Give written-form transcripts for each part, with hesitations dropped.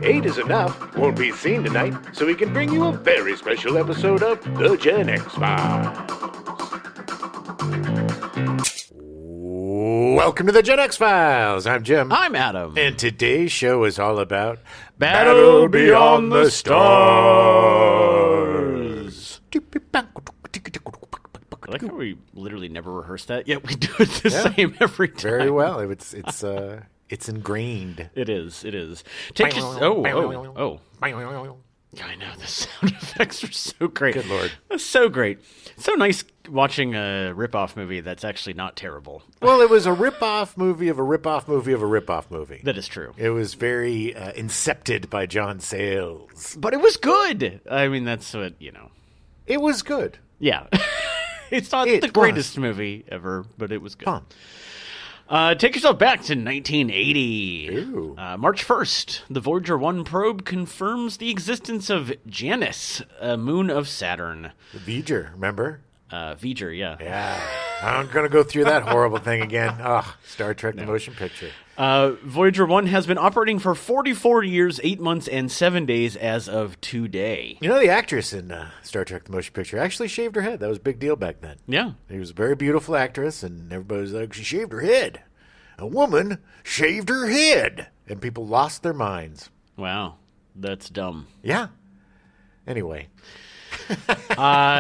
8 is enough, won't be seen tonight, so we can bring you a very special episode of The Gen X Files. Welcome to The Gen X Files. I'm Jim. I'm Adam. And today's show is all about Battle Beyond the Stars. I like how we literally never rehearsed that, yet we do it the same every time. Very well. It's ingrained. It is. Take your... Oh. I know, the sound effects are so great. Good Lord. That's so great. So nice watching a rip-off movie that's actually not terrible. Well, it was a rip-off movie of a rip-off movie of a rip-off movie. That is true. It was very incepted by John Sayles. But it was good. I mean, that's what, It was good. Yeah. It's not the greatest movie ever, but it was good. Fun. Take yourself back to 1980. Ooh. March 1st, the Voyager 1 probe confirms the existence of Janus, a moon of Saturn. The Voyager, remember? Voyager, yeah. Yeah. I'm going to go through that horrible thing again. Star Trek the Motion Picture. Voyager 1 has been operating for 44 years, 8 months, and 7 days as of today. You know, the actress in Star Trek the Motion Picture actually shaved her head. That was a big deal back then. Yeah. She was a very beautiful actress, and everybody was like, she shaved her head. A woman shaved her head. And people lost their minds. Wow. That's dumb. Yeah. Anyway.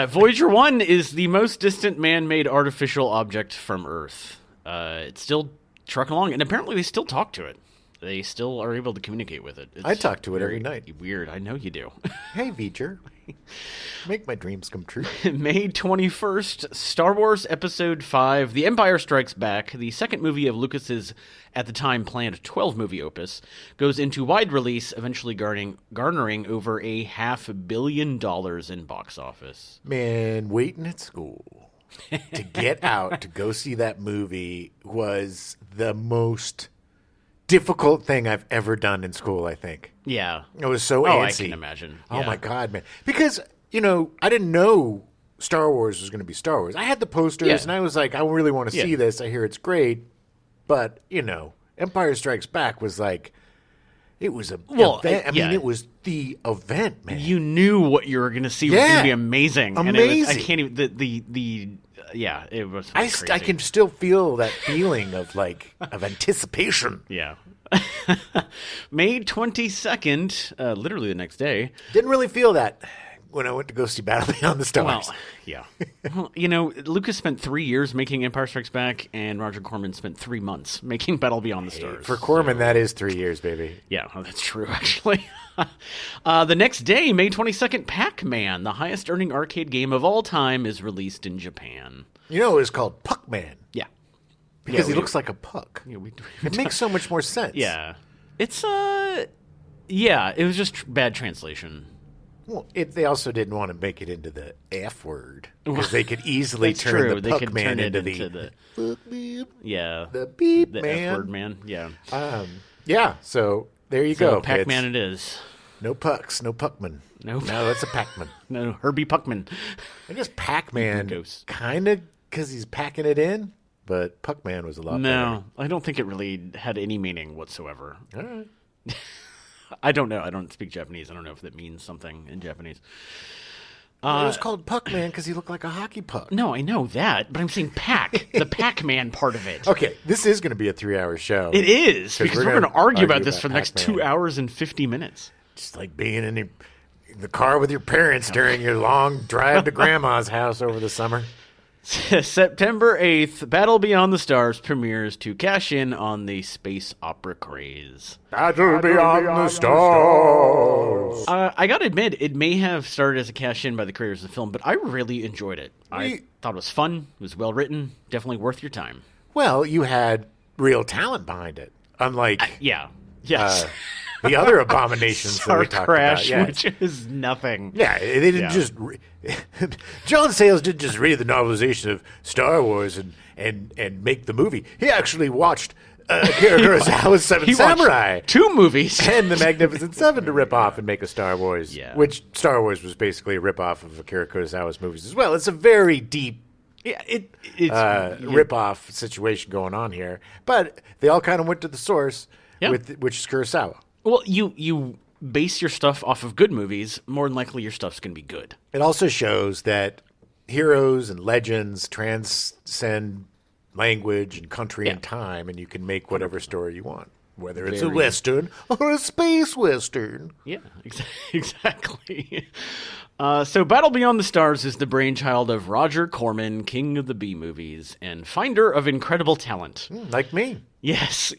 Voyager 1 is the most distant man-made artificial object from Earth. It's still trucking along, and apparently they still talk to it. They still are able to communicate with it. I talk to it every night. Weird. I know you do. Hey, Voyager. Make my dreams come true. May 21st, Star Wars Episode 5, The Empire Strikes Back, the second movie of Lucas's, at the time, planned 12-movie opus, goes into wide release, eventually garnering over $500 million in box office. Man, waiting at school to get out to go see that movie was the most difficult thing I've ever done in school, I think. Yeah. It was so antsy. I can imagine. Oh, Yeah. my God, man. Because, I didn't know Star Wars was going to be Star Wars. I had the posters, and I was like, I really want to see this. I hear it's great. But, Empire Strikes Back was like, it was a event. I mean, it was the event, man. You knew what you were going to see was going to be amazing. Amazing. And it was, I can't even, it was crazy. I can still feel that feeling of anticipation. Yeah. May 22nd, literally the next day. Didn't really feel that when I went to go see Battle Beyond the Stars. Well, yeah. Lucas spent 3 years making Empire Strikes Back, and Roger Corman spent 3 months making Battle Beyond the Stars. For Corman, that is 3 years, baby. Yeah, that's true, actually. The next day, May 22nd, Pac-Man, the highest-earning arcade game of all time, is released in Japan. It was called Puck-Man. Yeah. Because he looks like a puck. Yeah, It makes so much more sense. Yeah. It's, it was just bad translation. Well, they also didn't want to make it into the F word. Because they could easily That's turn true. the Puck-Man into the fuck man. Yeah. The beep the man. F word man, yeah. So there you go, Pac-Man kids. it is. No pucks, no Puckman. No, that's a Pac-Man. No, Herbie Puckman. I guess Pac-Man kind of because he's packing it in, but Puck-Man was a lot better. No, I don't think it really had any meaning whatsoever. All right. I don't know. I don't speak Japanese. I don't know if that means something in Japanese. It was called Puck-Man because he looked like a hockey puck. No, I know that, but I'm saying Pac, the Pac-Man part of it. Okay, this is going to be a 3-hour show. It is, because we're going to argue about this for the next Pac-Man. 2 hours and 50 minutes. Just like being in the car with your parents during your long drive to Grandma's house over the summer. September 8th, Battle Beyond the Stars premieres to cash in on the space opera craze. Battle Beyond the Stars. I gotta admit, it may have started as a cash-in by the creators of the film, but I really enjoyed it. I thought it was fun, it was well-written, definitely worth your time. Well, you had real talent behind it, unlike the other abominations that we talked Crash, about. Yeah. which is nothing. Yeah, they didn't just... John Sayles didn't just read the novelization of Star Wars and make the movie. He actually watched Akira Kurosawa's Seven Samurai. 2 movies. And The Magnificent Seven to rip off and make a Star Wars. Yeah. Which Star Wars was basically a rip off of Akira Kurosawa's movies as well. It's a very deep rip-off situation going on here. But they all kind of went to the source, which is Kurosawa. Well, you base your stuff off of good movies, more than likely your stuff's going to be good. It also shows that heroes and legends transcend language and country and time, and you can make whatever story you want, whether it's a Western or a space Western. Yeah, exactly. So Battle Beyond the Stars is the brainchild of Roger Corman, king of the B-movies, and finder of incredible talent. Like me. Yes.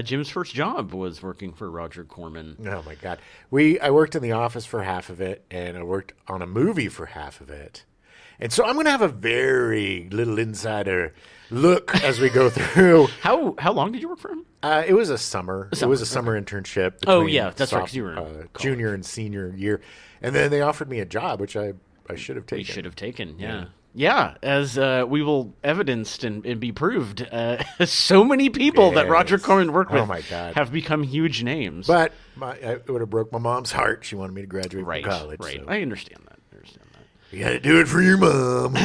Jim's first job was working for Roger Corman. Oh, my God. I worked in the office for half of it, and I worked on a movie for half of it. And so I'm going to have a very little insider look as we go through. How long did you work for him? It was a summer. It was a summer internship. Oh, yeah. That's right, because you were junior and senior year. And then they offered me a job, which I should have taken. You should have taken, yeah. Yeah, as we will evidenced and be proved, so many people that Roger Corman worked with have become huge names. But it would have broke my mom's heart. She wanted me to graduate from college. Right, So. I understand that. You got to do it for your mom.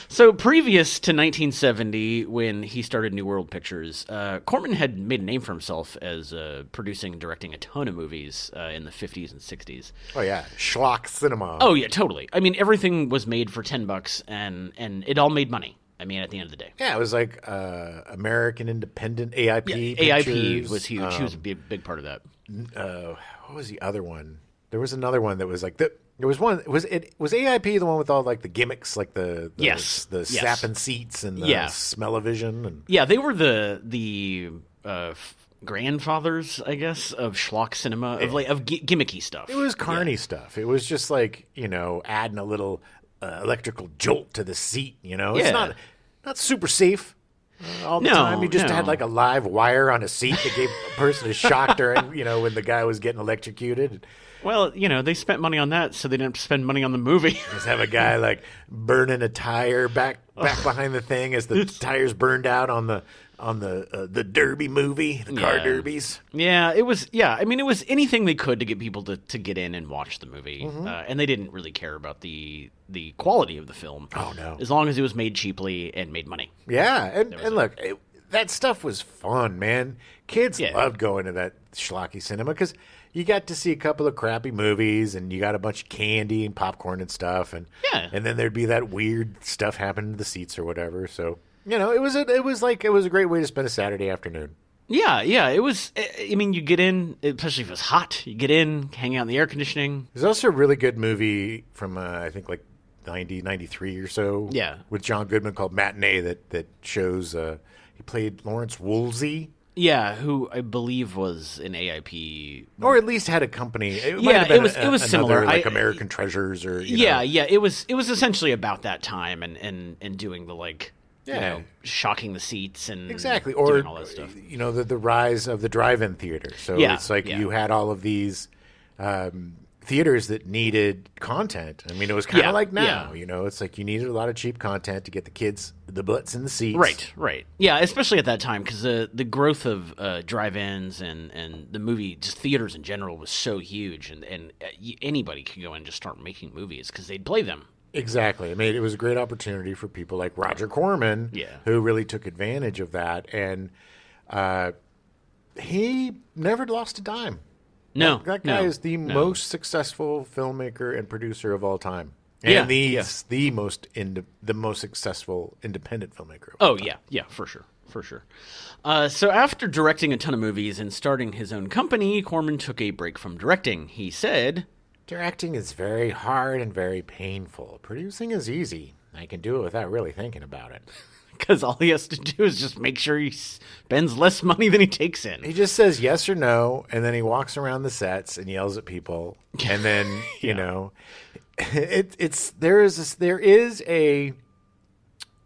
So previous to 1970, when he started New World Pictures, Corman had made a name for himself as producing and directing a ton of movies in the 50s and 60s. Oh, yeah. Schlock cinema. Oh, yeah, totally. I mean, everything was made for $10, and it all what money. I mean, at the end of the day. Yeah, it was like American Independent AIP. Yeah, AIP was huge. He was a big part of that. What was the other one? There was another one that was like the. There was one. Was AIP the one with all like the gimmicks, like the sapping seats and the smell-o-vision? And... Yeah, they were the grandfathers, I guess, of schlock cinema, of gimmicky stuff. It was carny stuff. It was just like adding a little electrical jolt to the seat. It's not super safe. All the time. You just had like a live wire on a seat that gave a person a shock during, when the guy was getting electrocuted. Well, they spent money on that, so they didn't spend money on the movie. Just have a guy like burning a tire back behind the thing as the tires burned out on the Derby movie, the car derbies. Yeah, it was. Yeah, I mean, it was anything they could to get people to get in and watch the movie, and they didn't really care about the quality of the film. Oh no, as long as it was made cheaply and made money. Yeah, and look, that stuff was fun, man. Kids loved going to that schlocky cinema because you got to see a couple of crappy movies, and you got a bunch of candy and popcorn and stuff, and then there'd be that weird stuff happening to the seats or whatever. So it was a great way to spend a Saturday afternoon. Yeah, it was. I mean, you get in, especially if it was hot. You get in, hang out in the air conditioning. There's also a really good movie from I think like 93 or so. Yeah, with John Goodman called Matinee that shows he played Lawrence Woolsey. Yeah, who I believe was an AIP, or at least had a company. It was similar, like American Treasures, or it was essentially about that time and doing the shocking the seats and exactly, or doing all that stuff. The rise of the drive-in theater. So it's like you had all of these theaters that needed content. I mean, it was kind of like now. It's like you needed a lot of cheap content to get the kids the butts in the seats. Right. Yeah, especially at that time because the growth of drive-ins and the movie, just theaters in general, was so huge, and anybody could go in and just start making movies because they'd play them. Exactly. I mean, it was a great opportunity for people like Roger Corman, who really took advantage of that, and he never lost a dime. No, that guy is the most successful filmmaker and producer of all time, and the most successful independent filmmaker. Of all time. Yeah, for sure. So after directing a ton of movies and starting his own company, Corman took a break from directing. He said, "Directing is very hard and very painful. Producing is easy. I can do it without really thinking about it." Because all he has to do is just make sure he spends less money than he takes in. He just says yes or no, and then he walks around the sets and yells at people. And then, there is a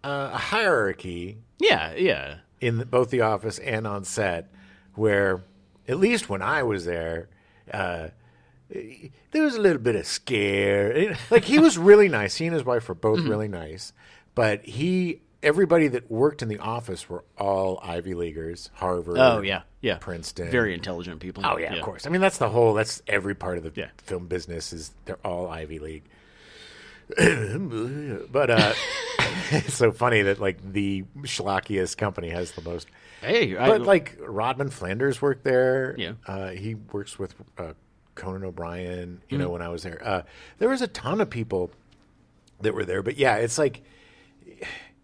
hierarchy. Yeah. In both the office and on set, where at least when I was there, there was a little bit of scare. Like, he was really nice. He and his wife were both really nice, but everybody that worked in the office were all Ivy Leaguers, Harvard, Princeton. Very intelligent people. Oh, yeah, of course. I mean, that's every part of the film business is they're all Ivy League. But It's so funny that like the schlockiest company has the most. Hey, but like Rodman Flanders worked there. Yeah. He works with Conan O'Brien. You know, when I was there, there was a ton of people that were there. But yeah, it's like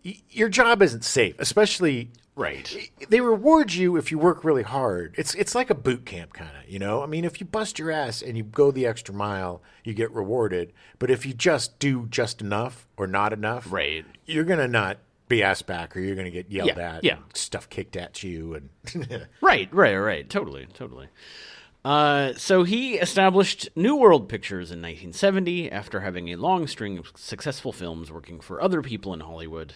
your job isn't safe, especially. Right. They reward you if you work really hard. It's like a boot camp kind of, you know? I mean, if you bust your ass and you go the extra mile, you get rewarded. But if you just do just enough or not enough, right, you're going to not be asked back or you're going to get yelled at. Yeah. Stuff kicked at you. And Right. Totally. So he established New World Pictures in 1970 after having a long string of successful films working for other people in Hollywood.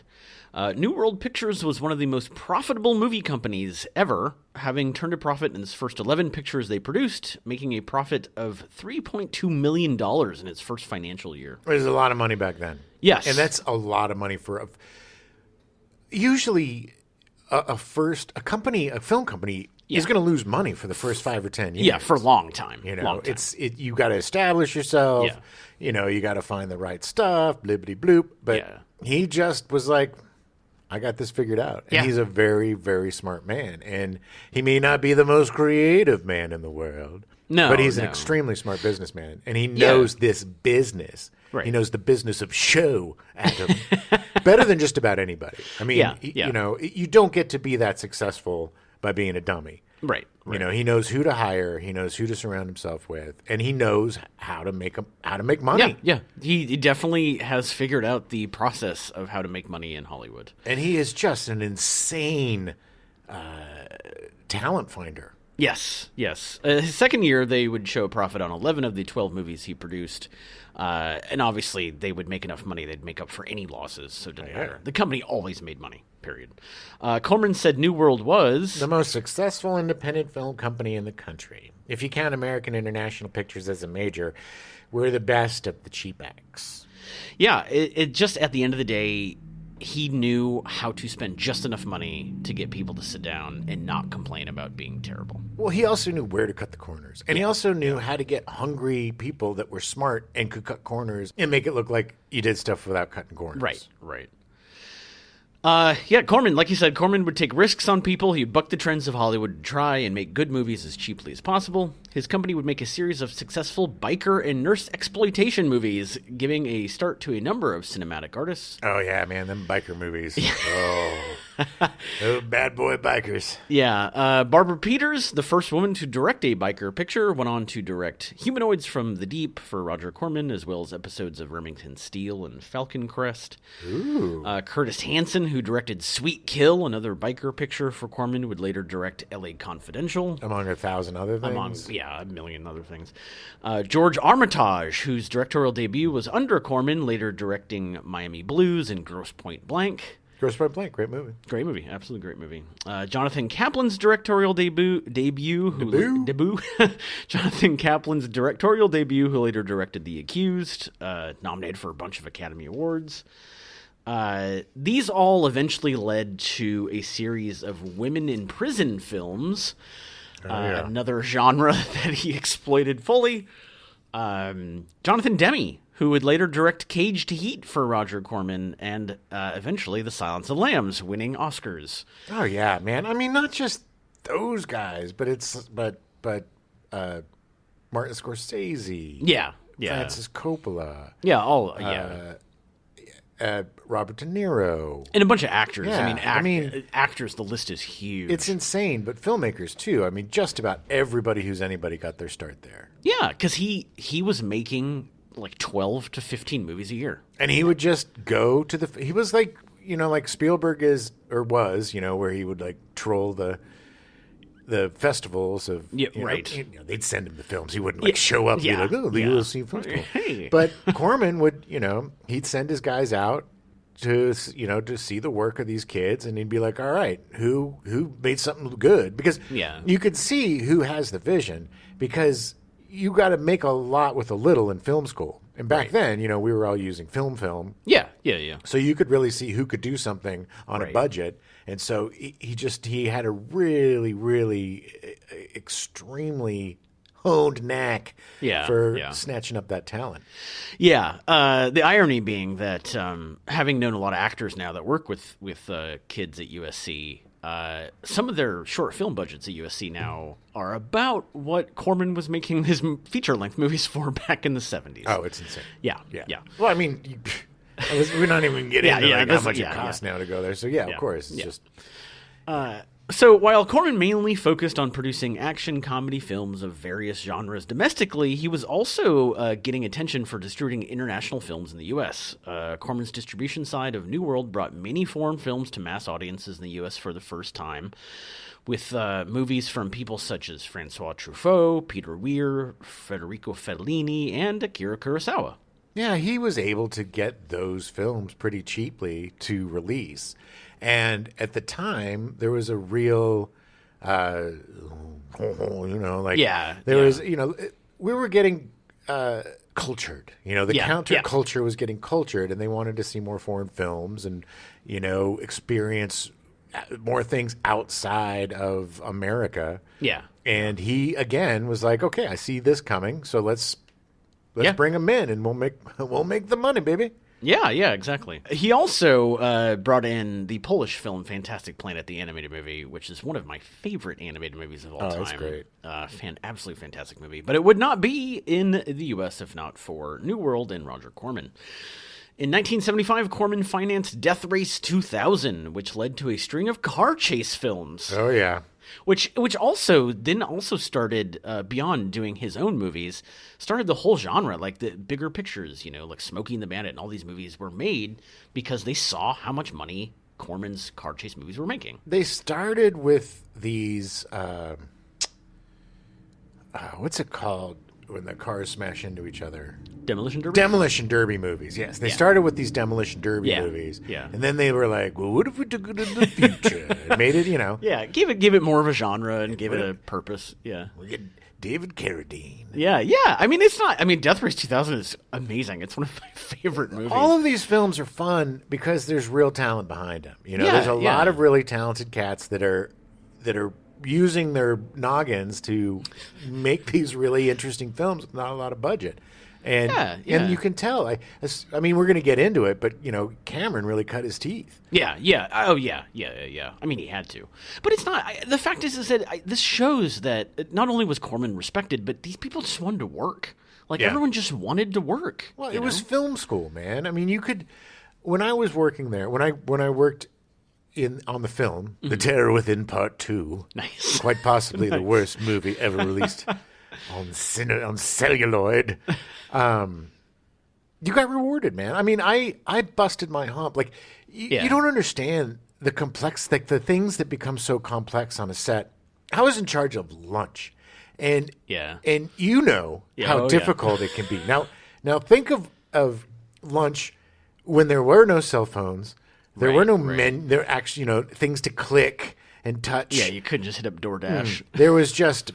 New World Pictures was one of the most profitable movie companies ever, having turned a profit in its first 11 pictures they produced, making a profit of $3.2 million in its first financial year. There's a lot of money back then. Yes. And that's a lot of money for usually a film company is going to lose money for the first 5 or 10 years. Yeah, for a long time. You know, long time. You got to establish yourself. Yeah. You know, you got to find the right stuff, blibbity bloop. But he just was like, I got this figured out. And he's a very, very smart man. And he may not be the most creative man in the world. No, but he's an extremely smart businessman. And he knows this business. Right. He knows the business of show, Adam, better than just about anybody. I mean, you know, you don't get to be that successful by being a dummy. Right. You know, he knows who to hire, he knows who to surround himself with, and he knows how to make money. Yeah. He definitely has figured out the process of how to make money in Hollywood. And he is just an insane talent finder. Yes. His second year, they would show a profit on 11 of the 12 movies he produced. And obviously, they would make enough money, they'd make up for any losses, so it didn't matter. The company always made money, period. Corman said New World was the most successful independent film company in the country. If you count American International Pictures as a major, we're the best of the cheap acts. Yeah, it just, at the end of the day, he knew how to spend just enough money to get people to sit down and not complain about being terrible. Well, he also knew where to cut the corners. And he also knew how to get hungry people that were smart and could cut corners and make it look like you did stuff without cutting corners. Right. Corman, like you said, Corman would take risks on people. He'd buck the trends of Hollywood to try and make good movies as cheaply as possible. His company would make a series of successful biker and nurse exploitation movies, giving a start to a number of cinematic artists. Oh, yeah, man, them biker movies. Those bad boy bikers. Yeah. Barbara Peters, the first woman to direct a biker picture, went on to direct Humanoids from the Deep for Roger Corman, as well as episodes of Remington Steele and Falcon Crest. Ooh. Curtis Hanson, who directed Sweet Kill, another biker picture for Corman, would later direct L.A. Confidential. Among 1,000 other things. A million other things. George Armitage, whose directorial debut was under Corman, later directing Miami Blues and Grosse Pointe Blank. Grosse Pointe Blank, great movie. Great movie, absolutely great movie. Jonathan Kaplan's directorial debut. Jonathan Kaplan's directorial debut, who later directed The Accused, nominated for a bunch of Academy Awards. These all eventually led to a series of women in prison films, another genre that he exploited fully. Jonathan Demme, who would later direct Cage to Heat for Roger Corman, and eventually The Silence of the Lambs, winning Oscars. Oh yeah, man. I mean, not just those guys, but Martin Scorsese. Yeah. Francis Coppola. Robert De Niro. And a bunch of actors. Yeah, I mean, actors, the list is huge. It's insane, but filmmakers too. I mean, just about everybody who's anybody got their start there. Yeah, because he was making like 12 to 15 movies a year. And he would just go to he was like, like Spielberg was, where he would like troll the festivals of, right. They'd send him the films. He wouldn't show up and be like, oh, the USC Festival. Hey. But Corman would, he'd send his guys out to see the work of these kids, and he'd be like, all right, who made something good? Because you could see who has the vision, because you got to make a lot with a little in film school. And back then, we were all using film. Yeah. So you could really see who could do something on a budget. And so he had a really, really extremely honed knack Yeah, for yeah. snatching up that talent. Yeah, the irony being that having known a lot of actors now that work with kids at USC, some of their short film budgets at USC now are about what Corman was making his feature-length movies for back in the 70s. Oh, it's insane. Yeah. Well, I mean, we're not even getting into how much it costs now to go there. So, of course. It's just... So while Corman mainly focused on producing action comedy films of various genres domestically, he was also getting attention for distributing international films in the U.S. Corman's distribution side of New World brought many foreign films to mass audiences in the U.S. for the first time, with movies from people such as Francois Truffaut, Peter Weir, Federico Fellini, and Akira Kurosawa. Yeah, he was able to get those films pretty cheaply to release. And at the time, there was a real, there was, we were getting cultured. The counterculture was getting cultured, and they wanted to see more foreign films and, experience more things outside of America. Yeah. And he, again, was like, okay, I see this coming, so let's bring them in, and we'll make the money, baby. Yeah, exactly. He also brought in the Polish film Fantastic Planet, the animated movie, which is one of my favorite animated movies of all time. Oh, that's great. Absolutely fantastic movie. But it would not be in the U.S. if not for New World and Roger Corman. In 1975, Corman financed Death Race 2000, which led to a string of car chase films. Oh, yeah. Which also started, beyond doing his own movies, started the whole genre, like the bigger pictures, like Smokey and the Bandit and all these movies were made because they saw how much money Corman's car chase movies were making. They started with these, what's it called when the cars smash into each other? Demolition Derby? Demolition Derby movies, yes. They started with these Demolition Derby movies. Yeah. And then they were like, well, what if we took it in the future? And made it, Yeah, give it more of a genre and give it a purpose. Yeah. We get David Carradine. Yeah. Death Race 2000 is amazing. It's one of my favorite movies. All of these films are fun because there's real talent behind them. There's a lot of really talented cats that are using their noggins to make these really interesting films with not a lot of budget. And and you can tell. I mean, we're going to get into it, but Cameron really cut his teeth. Yeah. Oh, yeah. I mean, he had to, but it's not. The fact is that this shows that not only was Corman respected, but these people just wanted to work. Everyone just wanted to work. Well, it was film school, man. I mean, you could. When I was working there, when I worked on the film, The Terror Within Part 2, nice, quite possibly the worst movie ever released on celluloid. You got rewarded, man. I mean, I busted my hump. You don't understand the the things that become so complex on a set. I was in charge of lunch, and how difficult it can be. Now think of lunch when there were no cell phones. There were no men. There were actually, things to click and touch. Yeah, you couldn't just hit up DoorDash. There was just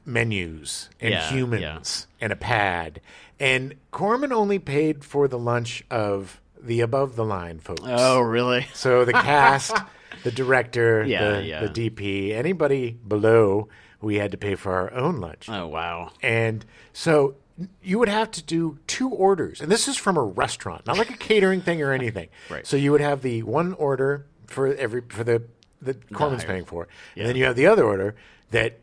menus and humans and a pad. And Corman only paid for the lunch of the above-the-line folks. Oh, really? So the cast, the director, the DP, anybody below, we had to pay for our own lunch. Oh, wow. And so you would have to do 2 orders. And this is from a restaurant, not like a catering thing or anything. Right. So you would have the one order for the Corman's paying for. And then you have the other order that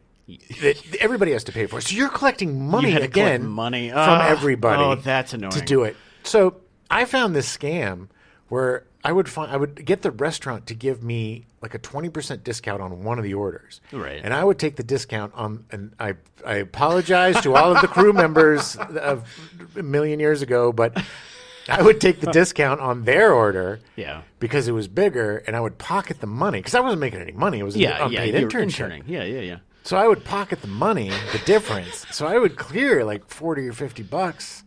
everybody has to pay for. So you're collecting money again from everybody. Oh, that's annoying. To do it. So I found this scam where I would get the restaurant to give me like a 20% discount on one of the orders. Right. And I would take the discount on, and I apologize to all of the crew members of a million years ago, but I would take the discount on their order because it was bigger, and I would pocket the money because I wasn't making any money. It was an unpaid internship. Yeah. So I would pocket the money, the difference. So I would clear like $40 or $50,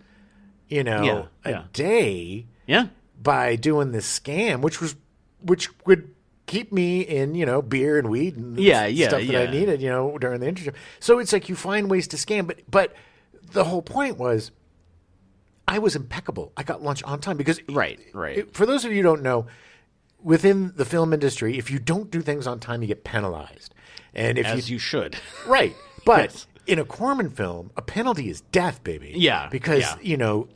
a day. Yeah. By doing this scam, which would keep me in, beer and weed and stuff that I needed, during the internship. So it's like you find ways to scam, but the whole point was I was impeccable. I got lunch on time because for those of you who don't know, within the film industry, if you don't do things on time, you get penalized. And if you should. Right. But in a Corman film, a penalty is death, baby. Yeah. Because,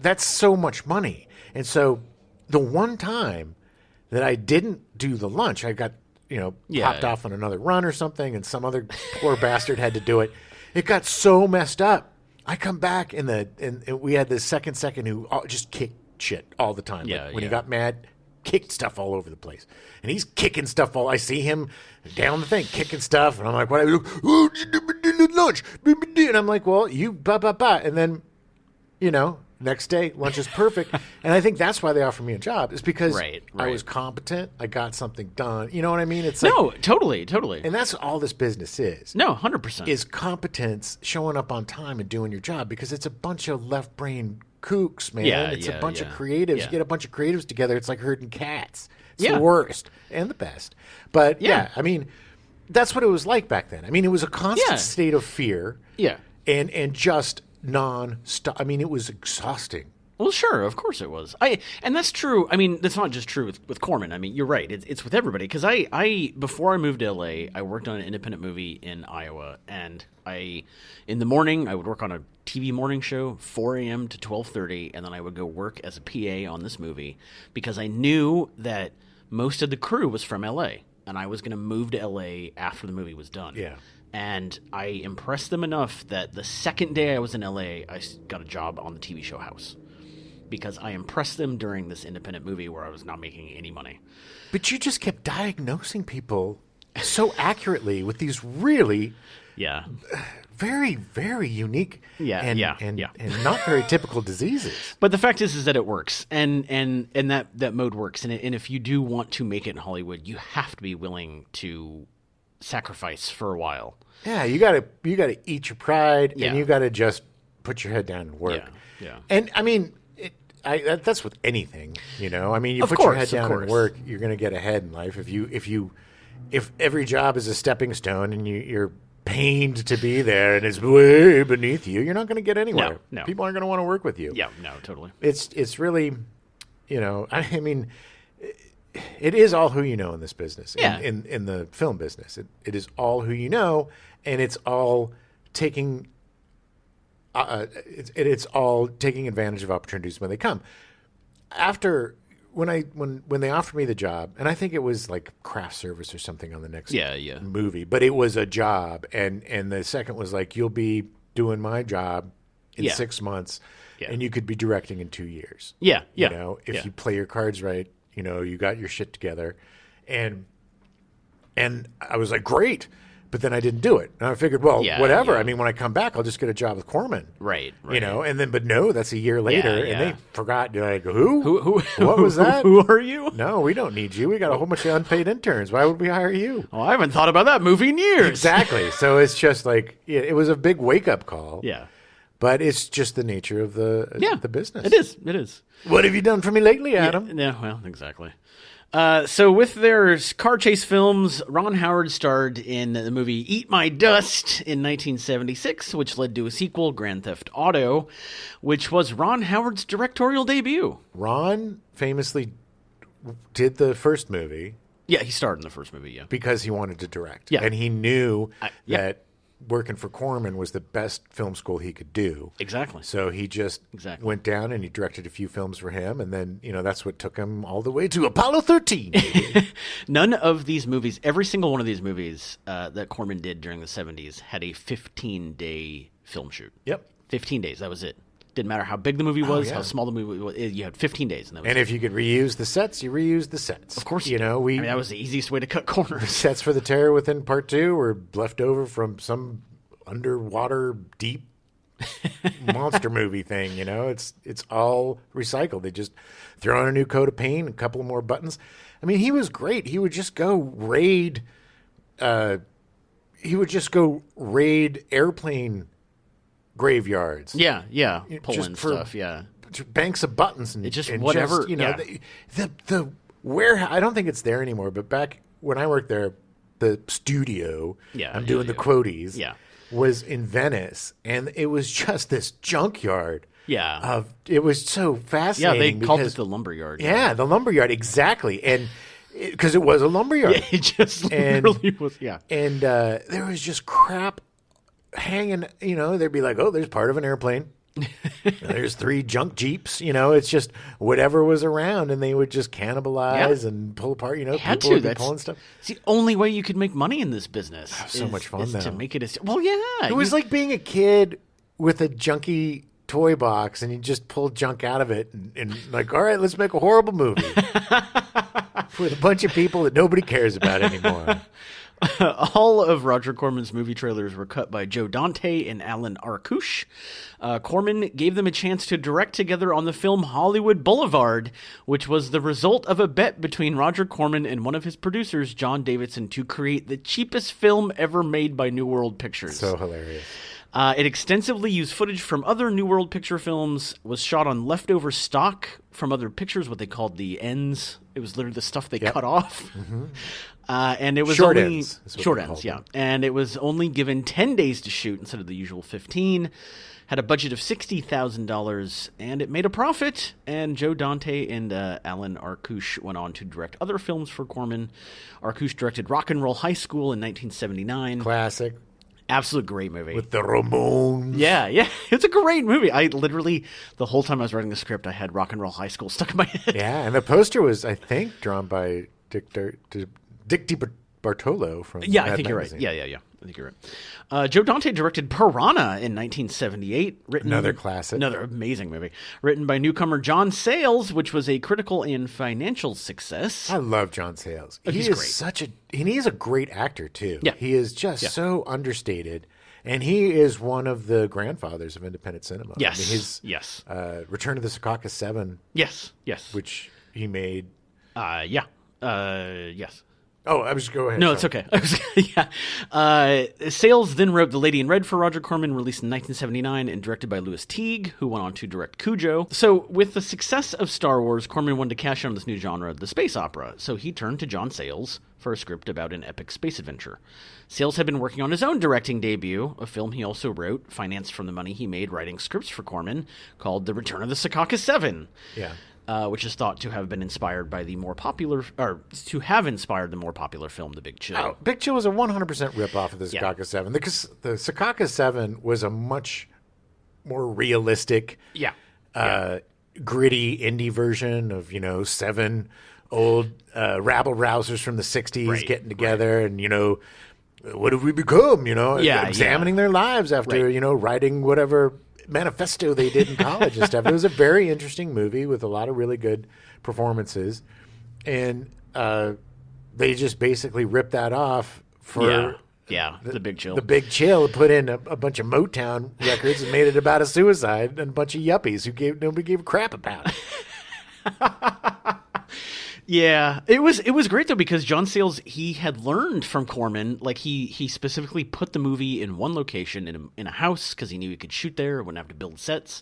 that's so much money. And so the one time that I didn't do the lunch, I got, popped off on another run or something, and some other poor bastard had to do it. It got so messed up. I come back and we had this second who just kicked shit all the time. When he got mad, kicked stuff all over the place. And he's kicking stuff I see him down the thing, kicking stuff. And I'm like, what? Lunch. And I'm like, well, you blah. And then, next day, lunch is perfect. And I think that's why they offered me a job, is because I was competent. I got something done. You know what I mean? It's totally. And that's all this business is. No, 100%. Is competence, showing up on time and doing your job, because it's a bunch of left brain kooks, man. It's a bunch of creatives. You get a bunch of creatives together. It's like herding cats. It's the worst and the best. But I mean, that's what it was like back then. I mean, it was a constant state of fear. Yeah. And just non-stop. I mean, it was exhausting. Well, sure, of course it was. And that's true. I mean, that's not just true with Corman. I mean, you're right. It's with everybody. Because I before I moved to L.A., I worked on an independent movie in Iowa. And in the morning, I would work on a TV morning show, 4 a.m. to 12:30. And then I would go work as a PA on this movie, because I knew that most of the crew was from L.A. And I was going to move to L.A. after the movie was done. Yeah. And I impressed them enough that the second day I was in L.A., I got a job on the TV show House. Because I impressed them during this independent movie where I was not making any money. But you just kept diagnosing people so accurately with these really very, very unique and not very typical diseases. But the fact is that it works. And that mode works. And if you do want to make it in Hollywood, you have to be willing to sacrifice for a while. Yeah, you gotta eat your pride, and you gotta just put your head down and work. Yeah. And I mean, that's with anything, I mean, you put your head down and work, you're gonna get ahead in life. If every job is a stepping stone and you're pained to be there and it's way beneath you, you're not gonna get anywhere. No. People aren't gonna want to work with you. Yeah, no, totally. It's really, I mean, it is all who you know in this business. In the film business, it is all who you know, and it's all taking. It's all taking advantage of opportunities when they come. After when they offered me the job, and I think it was like craft service or something on the next movie, but it was a job, and the second was like, you'll be doing my job in 6 months, and you could be directing in 2 years. If you play your cards right. You got your shit together, and I was like, great, but then I didn't do it. And I figured, whatever. I mean, when I come back, I'll just get a job with Corman, right? And then, but no, that's a year later, and they forgot. Like, who? What was that? Who are you? No, we don't need you. We got a whole bunch of unpaid interns. Why would we hire you? Oh, I haven't thought about that movie in years. Exactly. So it's just like it was a big wake up call. Yeah. But it's just the nature of the business. It is. What have you done for me lately, Adam? Yeah, well, exactly. So with their car chase films, Ron Howard starred in the movie Eat My Dust in 1976, which led to a sequel, Grand Theft Auto, which was Ron Howard's directorial debut. Ron famously did the first movie. Yeah, he starred in the first movie, because he wanted to direct. Yeah. And he knew that working for Corman was the best film school he could do. Exactly. So he just went down and he directed a few films for him, and then that's what took him all the way to Apollo 13. None of these movies, every single one of these movies that Corman did during the 70s had a 15-day film shoot. Yep. 15 days, that was it. Didn't matter how big the movie was, how small the movie was. You had 15 days. And if you could reuse the sets, you reused the sets. Of course you know. that was the easiest way to cut corners. The sets for The Terror Within Part 2 were left over from some underwater deep monster movie thing. It's all recycled. They just throw on a new coat of paint, a couple of more buttons. I mean, he was great. He would just go raid. Airplane graveyards. Yeah, pulling stuff. Yeah, banks of buttons and it just and whatever. The warehouse. I don't think it's there anymore. But back when I worked there, the studio. I'm doing the quoties. Was in Venice, and it was just this junkyard. It was so fascinating. Yeah, they called it the lumberyard. Yeah, the lumberyard, exactly, and because it was a lumberyard. Yeah, it just literally was. Yeah, and there was just crap hanging, they'd be like, oh, there's part of an airplane. There's 3 junk Jeeps, it's just whatever was around, and they would just cannibalize and pull apart, people would be pulling stuff. It's the only way you could make money in this business. So much fun, though. To make it well, yeah. It was like being a kid with a junky toy box, and you just pull junk out of it, and like, all right, let's make a horrible movie with a bunch of people that nobody cares about anymore. All of Roger Corman's movie trailers were cut by Joe Dante and Alan Arkush. Corman gave them a chance to direct together on the film Hollywood Boulevard, which was the result of a bet between Roger Corman and one of his producers, John Davidson, to create the cheapest film ever made by New World Pictures. So hilarious. It extensively used footage from other New World Picture films, was shot on leftover stock from other pictures, what they called the ends. It was literally the stuff they cut off. Mm-hmm. And it was short only ends. Short ends, yeah. And it was only given 10 days to shoot instead of the usual 15. Had a budget of $60,000, and it made a profit. And Joe Dante and Alan Arkush went on to direct other films for Corman. Arkush directed Rock and Roll High School in 1979. Classic. Absolute great movie. With the Ramones. Yeah. It's a great movie. I literally, the whole time I was writing the script, I had Rock and Roll High School stuck in my head. Yeah, and the poster was, I think, drawn by Dick DiBartolo from Yeah, Mad I think Magazine. you're right. Yeah. I think you're right. Joe Dante directed Piranha in 1978. Another classic. Another amazing movie. Written by newcomer John Sayles, which was a critical and financial success. I love John Sayles. He's great. He's a great actor, too. Yeah. He is just so understated. And he is one of the grandfathers of independent cinema. Yes. I mean, his Yes. Return to the Secaucus 7. Yes. Which he made. Yes. Oh, I was just go ahead. No, sorry. it's okay. Sayles then wrote The Lady in Red for Roger Corman, released in 1979 and directed by Louis Teague, who went on to direct Cujo. So with the success of Star Wars, Corman wanted to cash in on this new genre, the space opera. So he turned to John Sayles for a script about an epic space adventure. Sayles had been working on his own directing debut, a film he also wrote, financed from the money he made writing scripts for Corman, called The Return of the Secaucus 7. Yeah. Which is thought to have been inspired by the more popular, or to have inspired the more popular film, The Big Chill. Oh, Big Chill was a 100% ripoff of the Secaucus 7. The Secaucus 7 was a much more realistic, gritty indie version of, 7 old rabble-rousers from the 60s getting together and, what have we become, examining their lives after, writing whatever manifesto they did in college and stuff. It was a very interesting movie with a lot of really good performances, and they just basically ripped that off for The Big Chill. The Big Chill put in a bunch of Motown records and made it about a suicide and a bunch of yuppies who nobody gave a crap about. Yeah, it was great though, because John Sayles, he had learned from Corman, like he specifically put the movie in one location in a house because he knew he could shoot there, wouldn't have to build sets.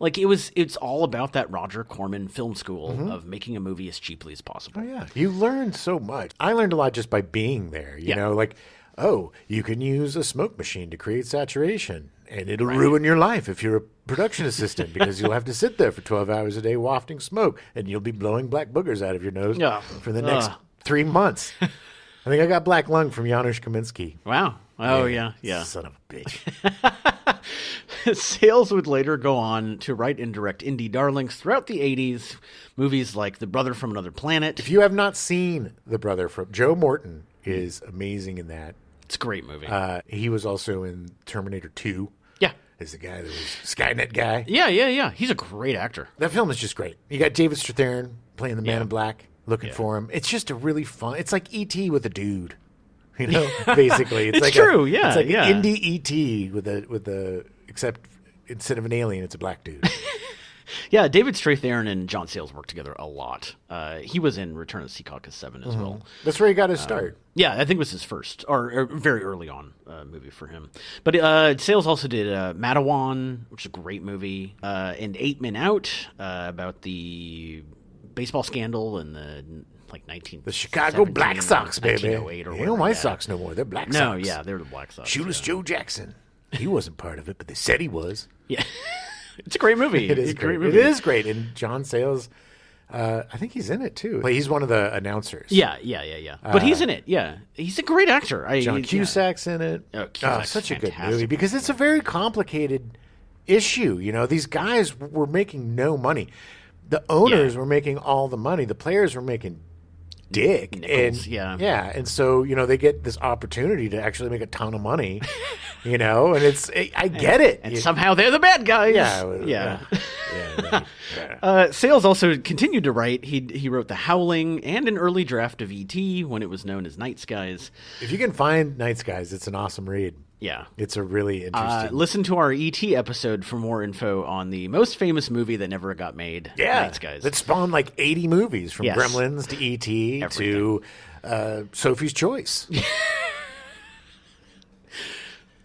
Like it's all about that Roger Corman film school of making a movie as cheaply as possible. Oh yeah, you learn so much. I learned a lot just by being there. You know, like, oh, you can use a smoke machine to create saturation, and it'll ruin your life if you're a production assistant because you'll have to sit there for 12 hours a day wafting smoke, and you'll be blowing black boogers out of your nose for the next 3 months. I think I got black lung from Janusz Kaminski. Wow. Oh, yeah. Son of a bitch. Sayles would later go on to write and direct indie darlings throughout the 80s, movies like The Brother from Another Planet. If you have not seen The Brother from... Joe Morton is amazing in that. It's a great movie. He was also in Terminator 2. Yeah. Is the guy that was Skynet guy. Yeah. He's a great actor. That film is just great. You got David Strathairn playing the Man in Black, looking for him. It's just a really fun... It's like E.T. with a dude. Basically. It's like true, yeah. It's like an indie E.T. with a... Except instead of an alien, it's a black dude. Yeah, David Strathairn and John Sayles worked together a lot. He was in Return of the Secaucus 7 as well. That's where he got his start. Yeah, I think it was his first, or very early on movie for him. But Sayles also did Madawan, which is a great movie, and 8 Men Out, about the baseball scandal in the... The Chicago Black Sox, baby. Or White Sox no more. They're Black Sox. No, yeah, they're the Black Sox. Shoeless Joe Jackson. He wasn't part of it, but they said he was. Yeah. It's a great movie. It is a great. movie. It is great. And John Sayles I think he's in it too. He's one of the announcers. Yeah. But he's in it. Yeah, he's a great actor. John Cusack's in it. Oh, Cusack's such a good fantastic. movie because it's a very complicated issue. You know, these guys were making no money. The owners were making all the money. The players were making dick. Nickels, and so they get this opportunity to actually make a ton of money. And it's I get it. And somehow they're the bad guys. Yeah. Sayles also continued to write. He wrote The Howling and an early draft of E.T. when it was known as Night Skies. If you can find Night Skies, it's an awesome read. Yeah. It's a really interesting... listen to our E.T. episode for more info on the most famous movie that never got made, Night Skies. That spawned like 80 movies, from Gremlins to E.T. to Sophie's Choice.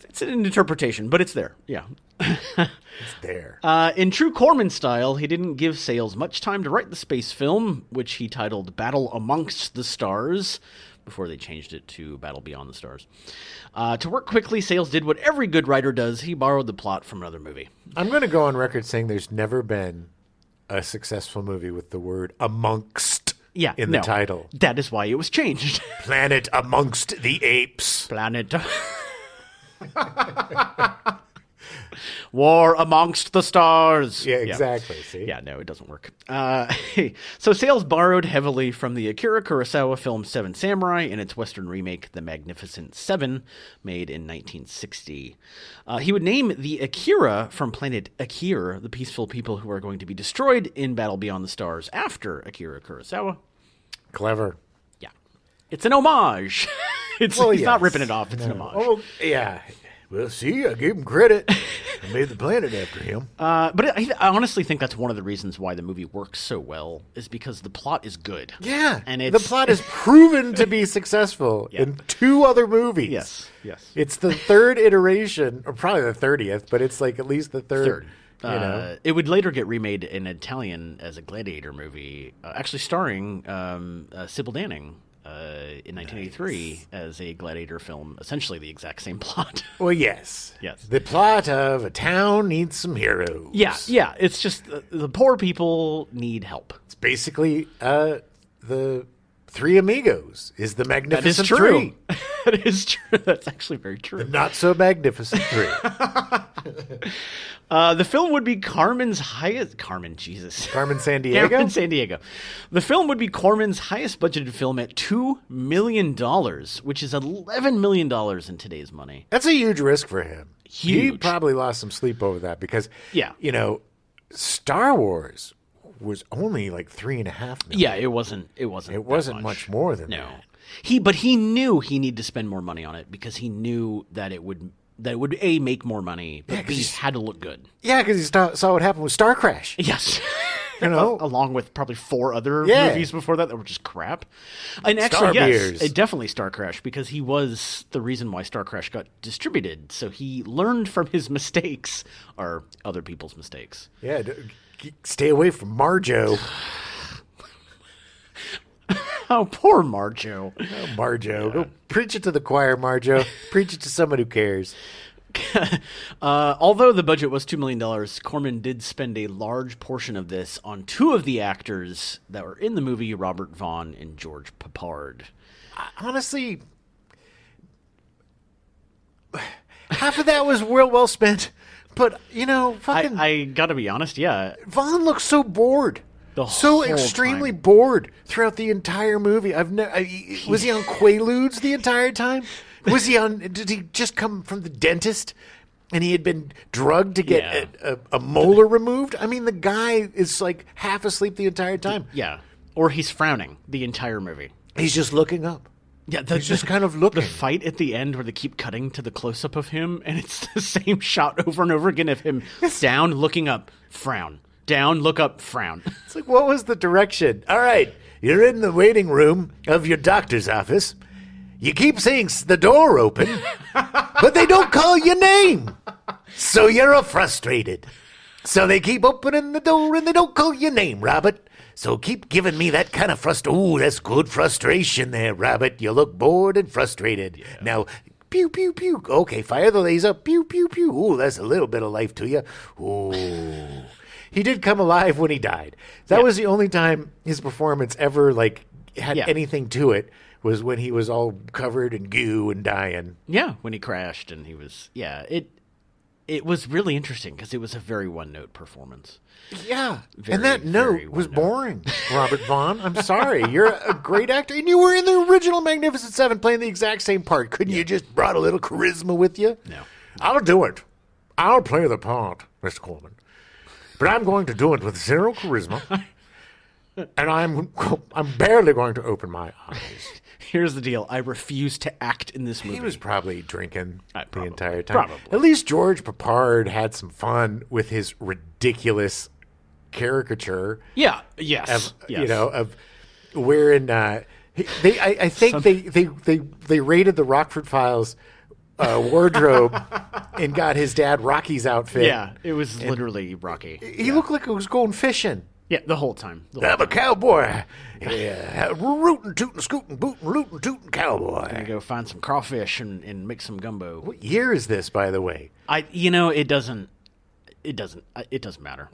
It's an interpretation, but it's there. Yeah. It's there. In true Corman style, he didn't give Sayles much time to write the space film, which he titled Battle Amongst the Stars, before they changed it to Battle Beyond the Stars. To work quickly, Sayles did what every good writer does. He borrowed the plot from another movie. I'm going to go on record saying there's never been a successful movie with the word amongst in the title. That is why it was changed. Planet Amongst the Apes. Planet... War Amongst the Stars. Yeah, exactly. See? Yeah, no, it doesn't work. So Sayles borrowed heavily from the Akira Kurosawa film Seven Samurai and its Western remake, The Magnificent Seven, made in 1960. He would name the Akira from planet Akir, the peaceful people who are going to be destroyed in Battle Beyond the Stars after Akira Kurosawa. Clever. Yeah. It's an homage. He's not ripping it off. It's an homage. Oh, yeah. Well, see, I gave him credit. I made the planet after him. But I honestly think that's one of the reasons why the movie works so well, is because the plot is good. Yeah, and the plot is proven to be successful in 2 other movies. Yes. It's the 3rd iteration, or probably the 30th, but it's like at least the 3rd. It would later get remade in Italian as a Gladiator movie, actually starring Sybil Danning. In 1983 as a Gladiator film, essentially the exact same plot. Well, yes. The plot of a town needs some heroes. Yeah. It's just the poor people need help. It's basically the Three Amigos is the Magnificent That is true. Three. That is true. That's actually very true. The not so magnificent Three. The film would be Carmen Sandiego. Carmen Sandiego. The film would be Corman's highest budgeted film at $2 million, which is $11 million in today's money. That's a huge risk for him. Huge. He probably lost some sleep over that because, Star Wars was only like $3.5 million. Yeah, it wasn't. It wasn't much more than that. But he knew he needed to spend more money on it because he knew that it would A, make more money, but B, had to look good. Yeah, because he saw what happened with Star Crash. Yes. Along with probably 4 other movies before that were just crap. And actually, definitely Star Crash, because he was the reason why Star Crash got distributed. So he learned from his mistakes, or other people's mistakes. Yeah, stay away from Marjo. Oh, poor Marjo. Oh, Marjo. Go preach it to the choir, Marjo. Preach it to someone who cares. Although the budget was $2 million, Corman did spend a large portion of this on 2 of the actors that were in the movie, Robert Vaughn and George Peppard. Honestly, half of that was well spent. But, I gotta be honest, Vaughn looks so bored. So extremely bored throughout the entire movie. Was he on Quaaludes the entire time? Did he just come from the dentist and he had been drugged to get a molar removed? I mean, the guy is like half asleep the entire time. Yeah. Or he's frowning the entire movie. He's just looking up. Yeah, he's just kind of looking. The fight at the end where they keep cutting to the close-up of him, and it's the same shot over and over again of him down, looking up, frown. Down, look up, frown. It's like, what was the direction? All right, you're in the waiting room of your doctor's office. You keep seeing the door open, but they don't call your name. So you're frustrated. So they keep opening the door and they don't call your name, Robert. So keep giving me that kind of frustration. Ooh, that's good frustration there, Robert. You look bored and frustrated. Yeah. Now, pew, pew, pew. Okay, fire the laser. Pew, pew, pew. Ooh, that's a little bit of life to you. Ooh. he did come alive when he died. That was the only time his performance ever had anything to it, was when he was all covered in goo and dying. Yeah, when he crashed and he was it was really interesting because it was a very one-note performance. Yeah, and that note was boring, Robert Vaughn. I'm sorry. You're a great actor, and you were in the original Magnificent Seven playing the exact same part. Couldn't you just brought a little charisma with you? No. I'll do it. I'll play the part, Mr. Corman. But I'm going to do it with zero charisma, and I'm barely going to open my eyes. Here's the deal. I refuse to act in this movie. He was probably drinking the entire time. Probably. At least George Papard had some fun with his ridiculous caricature. Yeah. Yes. Of wearing. I think they raided the Rockford Files wardrobe and got his dad Rocky's outfit. Yeah, it was literally Rocky. He looked like he was going fishing. Yeah, the whole time. I'm a cowboy. Yeah, rootin', tootin', scootin', bootin', lootin', tootin' cowboy. I'm gonna go find some crawfish and make some gumbo. What year is this, by the way? It doesn't matter.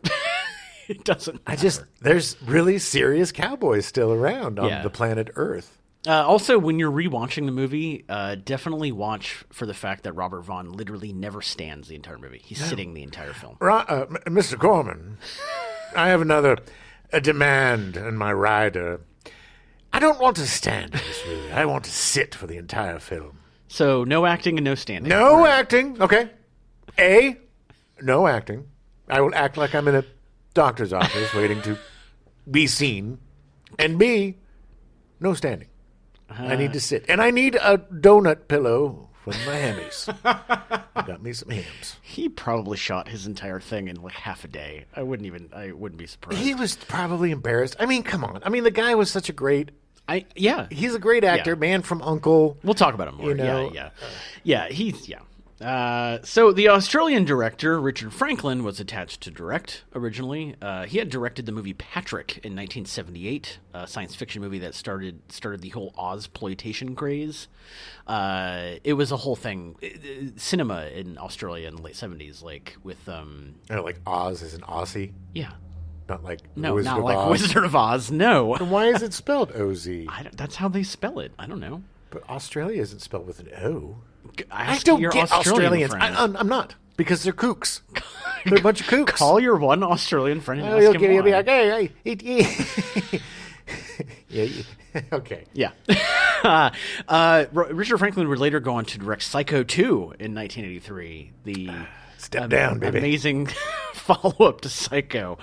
It doesn't matter. There's really serious cowboys still around on the planet Earth. Also, when you're rewatching the movie, definitely watch for the fact that Robert Vaughn literally never stands the entire movie. He's sitting the entire film. Mr. Corman, I have another demand in my rider. I don't want to stand in this movie. I want to sit for the entire film. So, no acting and no standing. No acting. Okay. A, no acting. I will act like I'm in a doctor's office waiting to be seen. And B, no standing. I need to sit. And I need a donut pillow for my hammies. I got me some hams. He probably shot his entire thing in like half a day. I wouldn't be surprised. He was probably embarrassed. I mean, come on. I mean, the guy was such a great... He's a great actor, man from U.N.C.L.E. We'll talk about him more. So the Australian director, Richard Franklin, was attached to direct originally. He had directed the movie Patrick in 1978, a science fiction movie that started the whole Ozploitation craze. It was a whole thing. Cinema in Australia in the late 70s, like with... like Oz is an Aussie? Yeah. Not like Wizard of Oz. Wizard of Oz, no. And why is it spelled O-Z? That's how they spell it. I don't know. But Australia isn't spelled with an O. I don't get Australians. I'm not, because they're kooks. They're a bunch of kooks. Call your one Australian friend and ask him why. Okay. Yeah. Richard Franklin would later go on to direct Psycho 2 in 1983. The Step down, baby. Amazing follow-up to Psycho.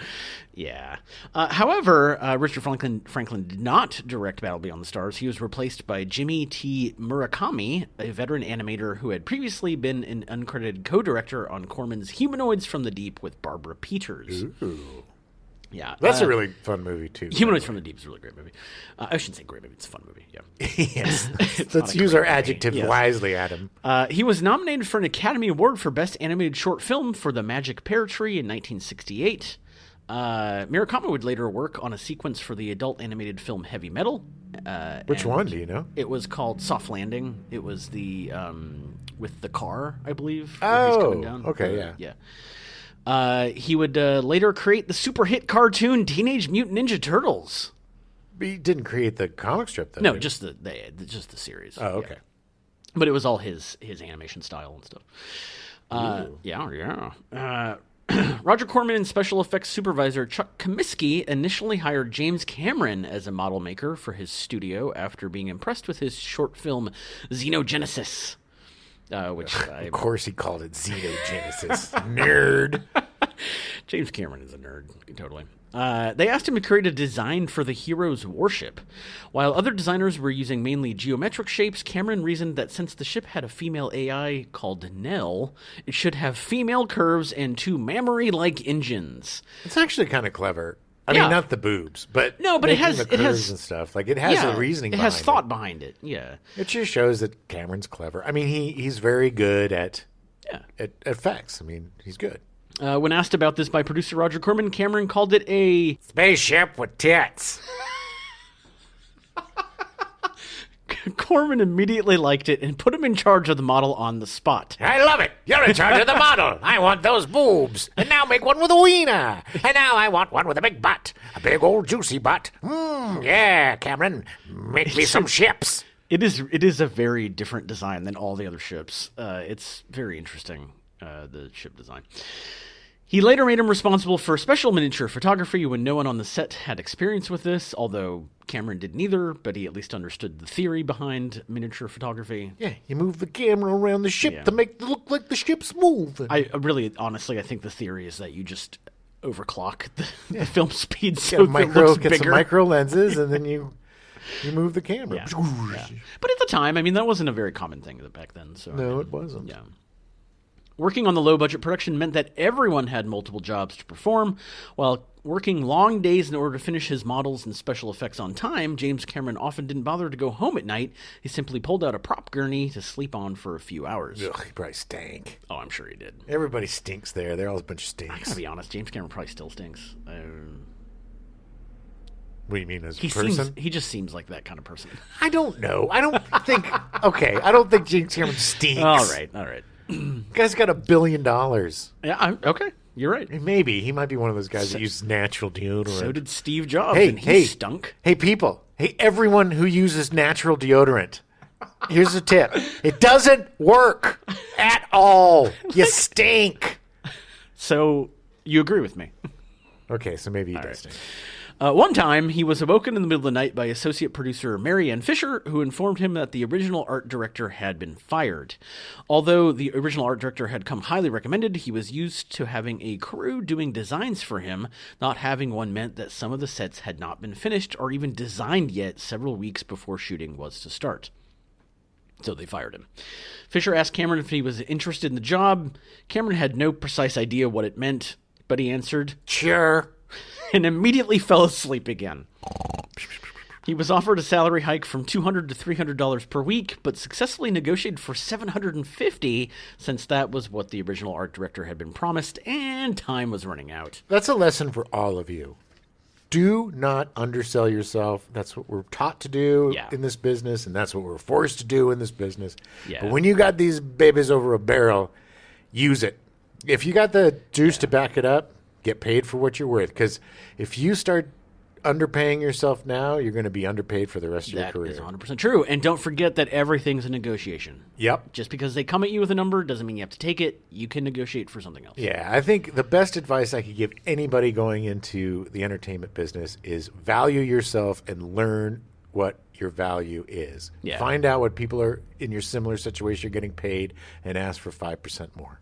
Yeah. However, Richard Franklin did not direct Battle Beyond the Stars. He was replaced by Jimmy T. Murakami, a veteran animator who had previously been an uncredited co-director on Corman's Humanoids from the Deep with Barbara Peters. Ooh. Yeah. That's a really fun movie, too. Humanoids from the Deep is a really great movie. I shouldn't say great movie. It's a fun movie. Yeah. Yes. Let's use our adjectives wisely, Adam. He was nominated for an Academy Award for Best Animated Short Film for The Magic Pear Tree in 1968. Murakami would later work on a sequence for the adult animated film Heavy Metal. Which one, do you know? It was called Soft Landing. It was the with the car, I believe. Oh, he's coming down. Okay, yeah. He would later create the super hit cartoon Teenage Mutant Ninja Turtles. He didn't create the comic strip, though. No, just the series. Oh, okay. Yeah. But it was all his animation style and stuff. Yeah. Roger Corman and special effects supervisor Chuck Comiskey initially hired James Cameron as a model maker for his studio after being impressed with his short film Xenogenesis. Of course he called it Xenogenesis. Nerd. James Cameron is a nerd, totally. They asked him to create a design for the hero's warship. While other designers were using mainly geometric shapes, Cameron reasoned that since the ship had a female AI called Nell, it should have female curves and two mammary-like engines. It's actually kind of clever. I mean, not the boobs, but it has the curves and stuff. Like, it has a reasoning behind it. It has thought behind it, yeah. It just shows that Cameron's clever. I mean, he's very good at effects. I mean, he's good. When asked about this by producer Roger Corman, Cameron called it a... spaceship with tits. Corman immediately liked it and put him in charge of the model on the spot. I love it. You're in charge of the model. I want those boobs. And now make one with a wiener. And now I want one with a big butt. A big old juicy butt. Yeah, Cameron. Make me some ships. It is a very different design than all the other ships. It's very interesting, the ship design. He later made him responsible for special miniature photography when no one on the set had experience with this, although Cameron didn't either, but he at least understood the theory behind miniature photography. Yeah, you move the camera around the ship to make it look like the ship's moving. Honestly, I think the theory is that you just overclock the film speed so it looks bigger. Get some micro lenses, and then you move the camera. Yeah. But at the time, I mean, that wasn't a very common thing back then. So no, it wasn't. Yeah. Working on the low-budget production meant that everyone had multiple jobs to perform. While working long days in order to finish his models and special effects on time, James Cameron often didn't bother to go home at night. He simply pulled out a prop gurney to sleep on for a few hours. Ugh, he probably stank. Oh, I'm sure he did. Everybody stinks there. They're all a bunch of stinks. I gotta be honest, James Cameron probably still stinks. What do you mean as a person? He just seems like that kind of person. I don't know. I don't think... Okay, I don't think James Cameron stinks. All right. Guy's got $1 billion. Yeah, okay. You're right. Maybe. He might be one of those guys that uses natural deodorant. So did Steve Jobs, and he stunk. Hey, people. Hey, everyone who uses natural deodorant. Here's a tip. It doesn't work at all. You stink. So you agree with me? Okay, so maybe he does stink. One time, he was awoken in the middle of the night by associate producer Mary Ann Fisher, who informed him that the original art director had been fired. Although the original art director had come highly recommended, he was used to having a crew doing designs for him. Not having one meant that some of the sets had not been finished or even designed yet several weeks before shooting was to start. So they fired him. Fisher asked Cameron if he was interested in the job. Cameron had no precise idea what it meant, but he answered, "Sure," and immediately fell asleep again. He was offered a salary hike from $200 to $300 per week, but successfully negotiated for $750, since that was what the original art director had been promised, and time was running out. That's a lesson for all of you. Do not undersell yourself. That's what we're taught to do in this business, and that's what we're forced to do in this business. Yeah. But when you got these babies over a barrel, use it. If you got the juice to back it up, get paid for what you're worth. Because if you start underpaying yourself now, you're going to be underpaid for the rest of your career. That is 100% true. And don't forget that everything's a negotiation. Yep. Just because they come at you with a number doesn't mean you have to take it. You can negotiate for something else. Yeah, I think the best advice I could give anybody going into the entertainment business is value yourself and learn what your value is. Yeah. Find out what people are in your similar situation are getting paid and ask for 5% more.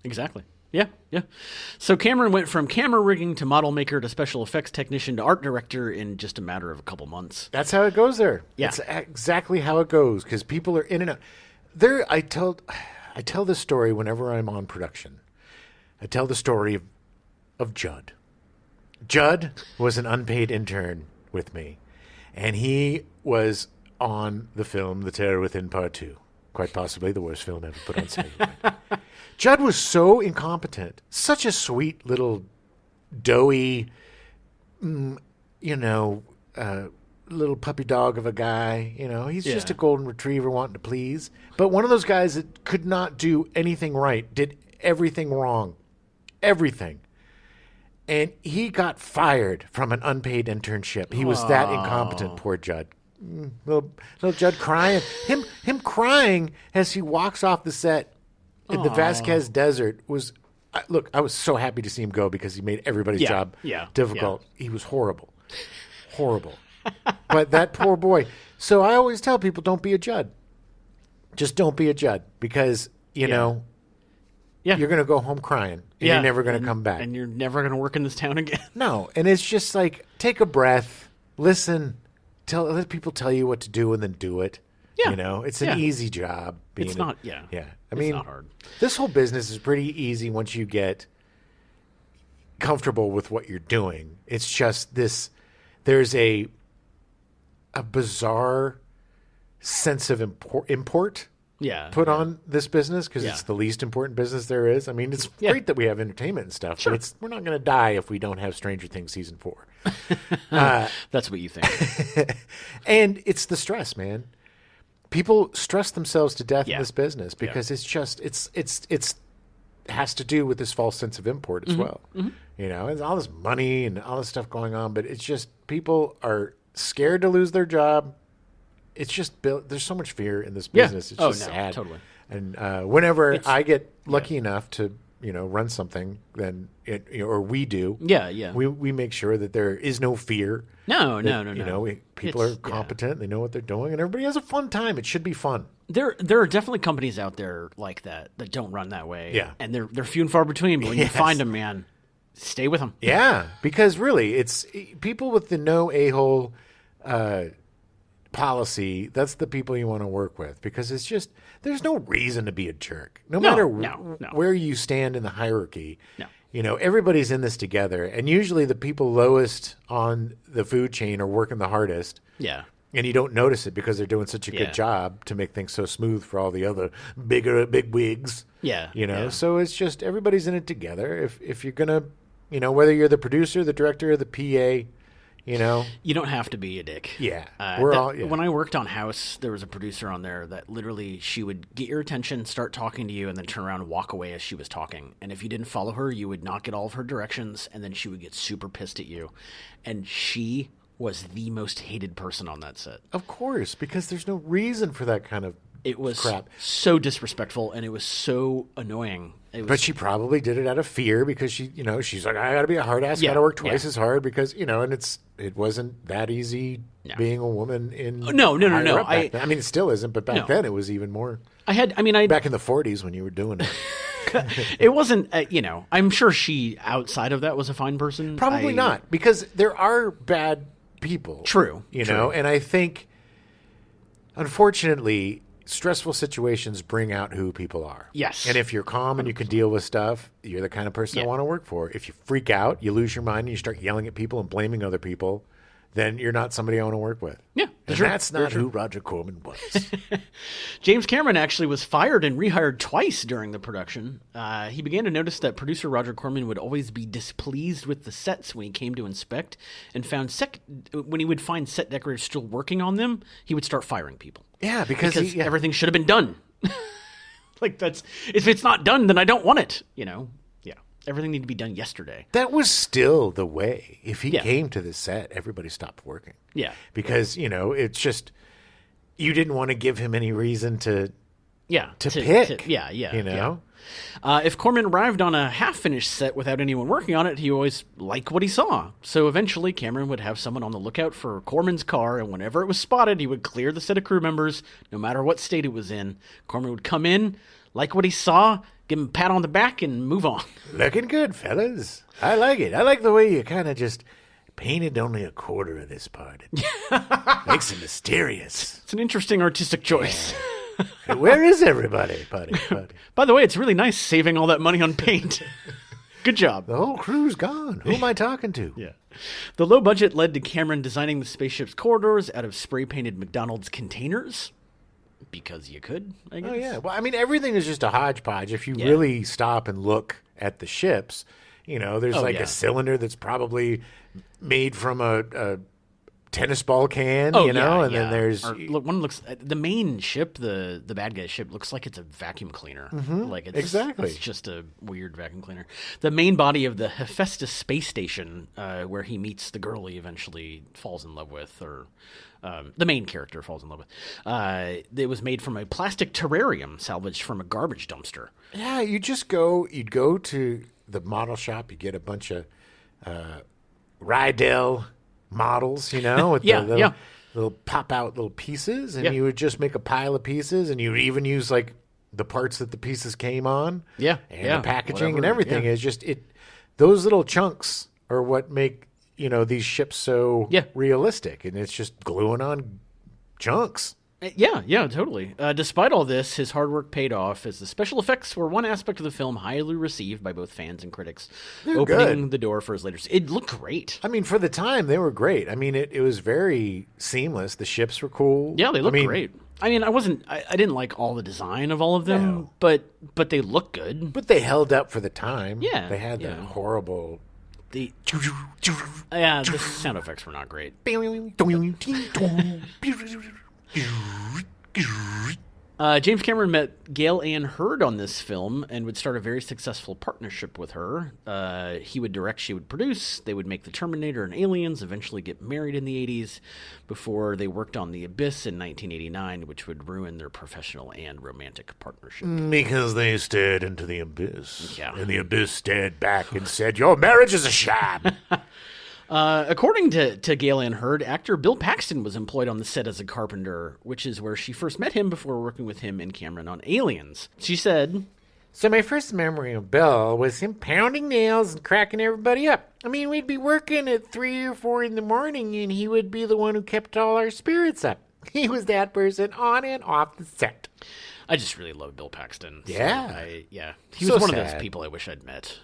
Exactly. Yeah. So Cameron went from camera rigging to model maker to special effects technician to art director in just a matter of a couple months. That's how it goes there. Yeah. That's exactly how it goes because people are in and out. I tell this story whenever I'm on production. I tell the story of Judd. Judd was an unpaid intern with me, and he was on the film The Terror Within Part 2. Quite possibly the worst film ever put on screen. Judd was so incompetent. Such a sweet little doughy, little puppy dog of a guy. He's just a golden retriever wanting to please. But one of those guys that could not do anything right, did everything wrong. Everything. And he got fired from an unpaid internship. He was that incompetent, poor Judd. Little Judd crying. Him crying as he walks off the set in the Vasquez Desert was... Look, I was so happy to see him go because he made everybody's job difficult. Yeah. He was horrible. Horrible. But that poor boy. So I always tell people, don't be a Judd. Just don't be a Judd because, you're going to go home crying and you're never going to come back. And you're never going to work in this town again. No. And it's just like, take a breath, listen, let people tell you what to do and then do it. Yeah. It's an easy job. It's not, Yeah. I mean, it's not hard. This whole business is pretty easy once you get comfortable with what you're doing. It's just there's a bizarre sense of import put on this business because it's the least important business there is. I mean, it's great that we have entertainment and stuff, but we're not going to die if we don't have Stranger Things season 4. That's what you think. And it's the stress, man. people stress themselves to death in Yeah. this business because it's just it's has to do with this false sense of import as well. You know, it's all this money and all this stuff going on, but it's just people are scared to lose their job. It's just there's so much fear in this business. It's just sad. Totally. And whenever I get lucky enough to run something, then or we do. Yeah. We make sure that there is no fear. No. People are competent. They know what they're doing, and everybody has a fun time. It should be fun. There are definitely companies out there like that don't run that way. Yeah. And they're few and far between. But when you find them, man, stay with them. Yeah, because really, it's people with the no a-hole policy. That's the people you want to work with because it's just there's no reason to be a jerk, no matter where you stand in the hierarchy. No. Everybody's in this together, and usually the people lowest on the food chain are working the hardest. Yeah. And you don't notice it because they're doing such a good job to make things so smooth for all the other big wigs. Yeah. So it's just everybody's in it together. If you're gonna, whether you're the producer, the director, or the PA, you don't have to be a dick. Yeah, When I worked on House, there was a producer on there that literally she would get your attention, start talking to you, and then turn around and walk away as she was talking. And if you didn't follow her, you would not get all of her directions, and then she would get super pissed at you. And she was the most hated person on that set. Of course, because there's no reason for that kind of crap. So disrespectful, and it was so annoying. But she probably did it out of fear because she's like, I got to be a hard ass, got to work twice as hard because and it wasn't that easy being a woman in. No. I mean, it still isn't, but back then it was even more. Back in the 40s when you were doing it. It wasn't, I'm sure she outside of that was a fine person. Probably not, because there are bad people. True. And I think, unfortunately, stressful situations bring out who people are. Yes. And if you're calm and you can deal with stuff, you're the kind of person I want to work for. If you freak out, you lose your mind, and you start yelling at people and blaming other people, then you're not somebody I want to work with. Yeah. And that's not who Roger Corman was. James Cameron actually was fired and rehired twice during the production. He began to notice that producer Roger Corman would always be displeased with the sets when he came to inspect, and when he would find set decorators still working on them, he would start firing people. Yeah, because everything should have been done. If it's not done, then I don't want it. Yeah. Everything needed to be done yesterday. That was still the way. If he came to the set, everybody stopped working. Yeah. Because, it's just, you didn't want to give him any reason to pick. If Corman arrived on a half-finished set without anyone working on it, he always liked what he saw. So eventually, Cameron would have someone on the lookout for Corman's car, and whenever it was spotted, he would clear the set of crew members, no matter what state it was in. Corman would come in, like what he saw, give him a pat on the back, and move on. Looking good, fellas. I like it. I like the way you kind of just painted only a quarter of this part. It makes it mysterious. It's an interesting artistic choice. Yeah. Where is everybody, buddy? By the way, it's really nice saving all that money on paint. Good job. The whole crew's gone. Who am I talking to? Yeah. The low budget led to Cameron designing the spaceship's corridors out of spray-painted McDonald's containers. Because you could, I guess. Oh, yeah. Well, I mean, everything is just a hodgepodge. If you really stop and look at the ships, there's a cylinder that's probably made from a tennis ball can, and then there's... one looks... The main ship, the bad guy ship, looks like it's a vacuum cleaner. Mm-hmm. Exactly. It's just a weird vacuum cleaner. The main body of the Hephaestus space station, where he meets the girl he eventually falls in love with, or... the main character falls in love with. It was made from a plastic terrarium salvaged from a garbage dumpster. Yeah, you'd go to the model shop, you get a bunch of Rydell models, with the little pop-out little pieces, and you would just make a pile of pieces, and you would even use, the parts that the pieces came on. Yeah. And the packaging and everything is just... Those little chunks are what make... these ships so realistic, and it's just gluing on chunks. Yeah, totally. Despite all this, his hard work paid off, as the special effects were one aspect of the film highly received by both fans and critics, opening the door for his later... It looked great. I mean, for the time, they were great. I mean, it was very seamless. The ships were cool. Yeah, they looked great. I mean, I didn't like all the design of all of them, but they look good. But they held up for the time. Yeah. They had the horrible... the sound effects were not great. James Cameron met Gail Ann Hurd on this film and would start a very successful partnership with her. He would direct, she would produce. They would make The Terminator and Aliens, eventually get married in the 80s before they worked on The Abyss in 1989, which would ruin their professional and romantic partnership. Because they stared into the abyss. Yeah. And the abyss stared back and said, your marriage is a sham. According to Gail Ann Hurd, actor Bill Paxton was employed on the set as a carpenter, which is where she first met him before working with him and Cameron on Aliens. She said, So my first memory of Bill was him pounding nails and cracking everybody up. I mean, we'd be working at 3 or 4 in the morning, and he would be the one who kept all our spirits up. He was that person on and off the set. I just really love Bill Paxton. Yeah. He was one of those people I wish I'd met.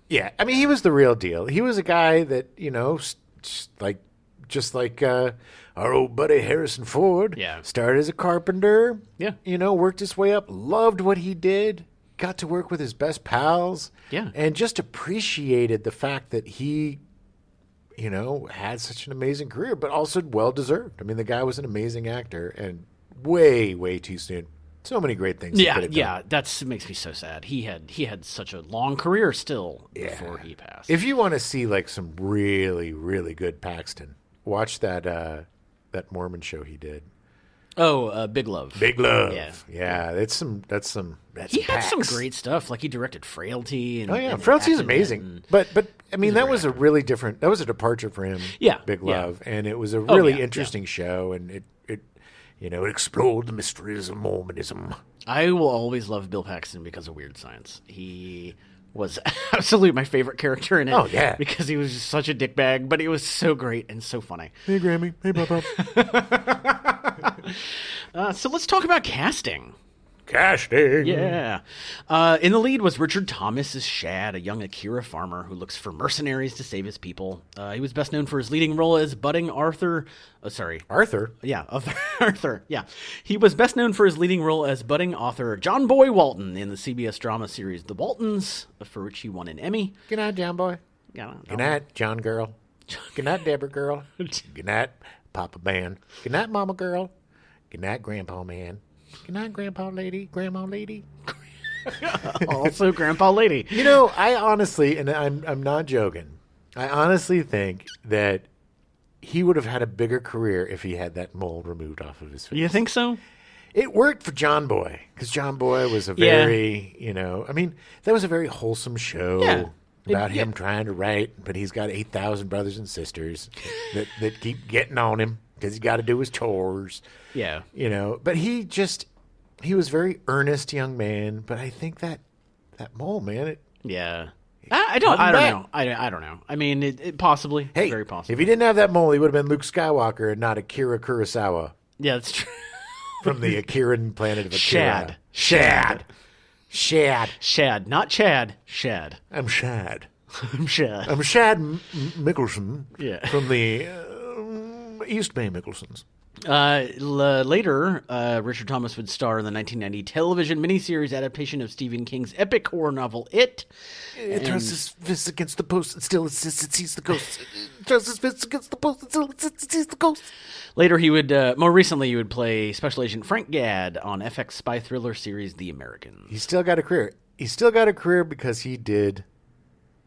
Yeah, I mean, he was the real deal. He was a guy that, you know, just like our old buddy Harrison Ford. Yeah. Started as a carpenter. Yeah. You know, worked his way up, loved what he did, got to work with his best pals. Yeah. And just appreciated the fact that he, you know, had such an amazing career, but also well-deserved. I mean, the guy was an amazing actor, and way, way too soon. So many great things. That makes me so sad. He had such a long career still before he passed. If you want to see like some really, really good Paxton, watch that Mormon show he did. Oh, Big Love. Big Love. Yeah. That's he had some great stuff. Like he directed Frailty. And, Frailty's amazing. But I mean, that was a really different. That was a departure for him. Yeah, Big Love, and it was a really interesting show, and it you know, it explored the mysteries of Mormonism. I will always love Bill Paxton because of Weird Science. He was absolutely my favorite character in it. Oh, yeah. Because he was just such a dickbag, but he was so great and so funny. Hey, Grammy. Hey, Pop. So let's talk about casting. Casting. Yeah. In the lead was Richard Thomas as Shad, a young Akira farmer who looks for mercenaries to save his people. He was best known for his leading role as budding Arthur. Arthur? Yeah, Arthur. Yeah. He was best known for his leading role as budding author John Boy Walton in the CBS drama series The Waltons, for which he won an Emmy. Good night, John Boy. Good night, John Girl. Good night, Deborah Girl. Good night, Papa Man. Good night, Mama Girl. Good night, Grandpa Man. Good night, Grandma Lady. Also, Grandpa Lady. You know, I honestly, and I'm not joking, I honestly think that he would have had a bigger career if he had that mole removed off of his face. You think so? It worked for John Boy, because John Boy was a very, you know, I mean, that was a very wholesome show about him trying to write, but he's got 8,000 brothers and sisters that keep getting on him because he's got to do his chores. Yeah. You know, but he was a very earnest young man, but I think that mole, man. I don't know. I don't know. I mean, it possibly. Hey, very possibly. If he didn't have that mole, he would have been Luke Skywalker and not Akira Kurosawa. Yeah, that's true. From the Akiran planet of Akira. Shad. Not Chad. Shad. I'm Shad. I'm Shad. I'm Shad Mickelson. Yeah. From the East Bay Mickelsons. Later, Richard Thomas would star in the 1990 television miniseries adaptation of Stephen King's epic horror novel It. It throws his fists against the post and still insists it sees the ghost. It throws his fists against the post and still insists it sees the ghost. Later, he would, more recently, he would play Special Agent Frank Gadd on FX spy thriller series The Americans. He's still got a career. He's still got a career because he did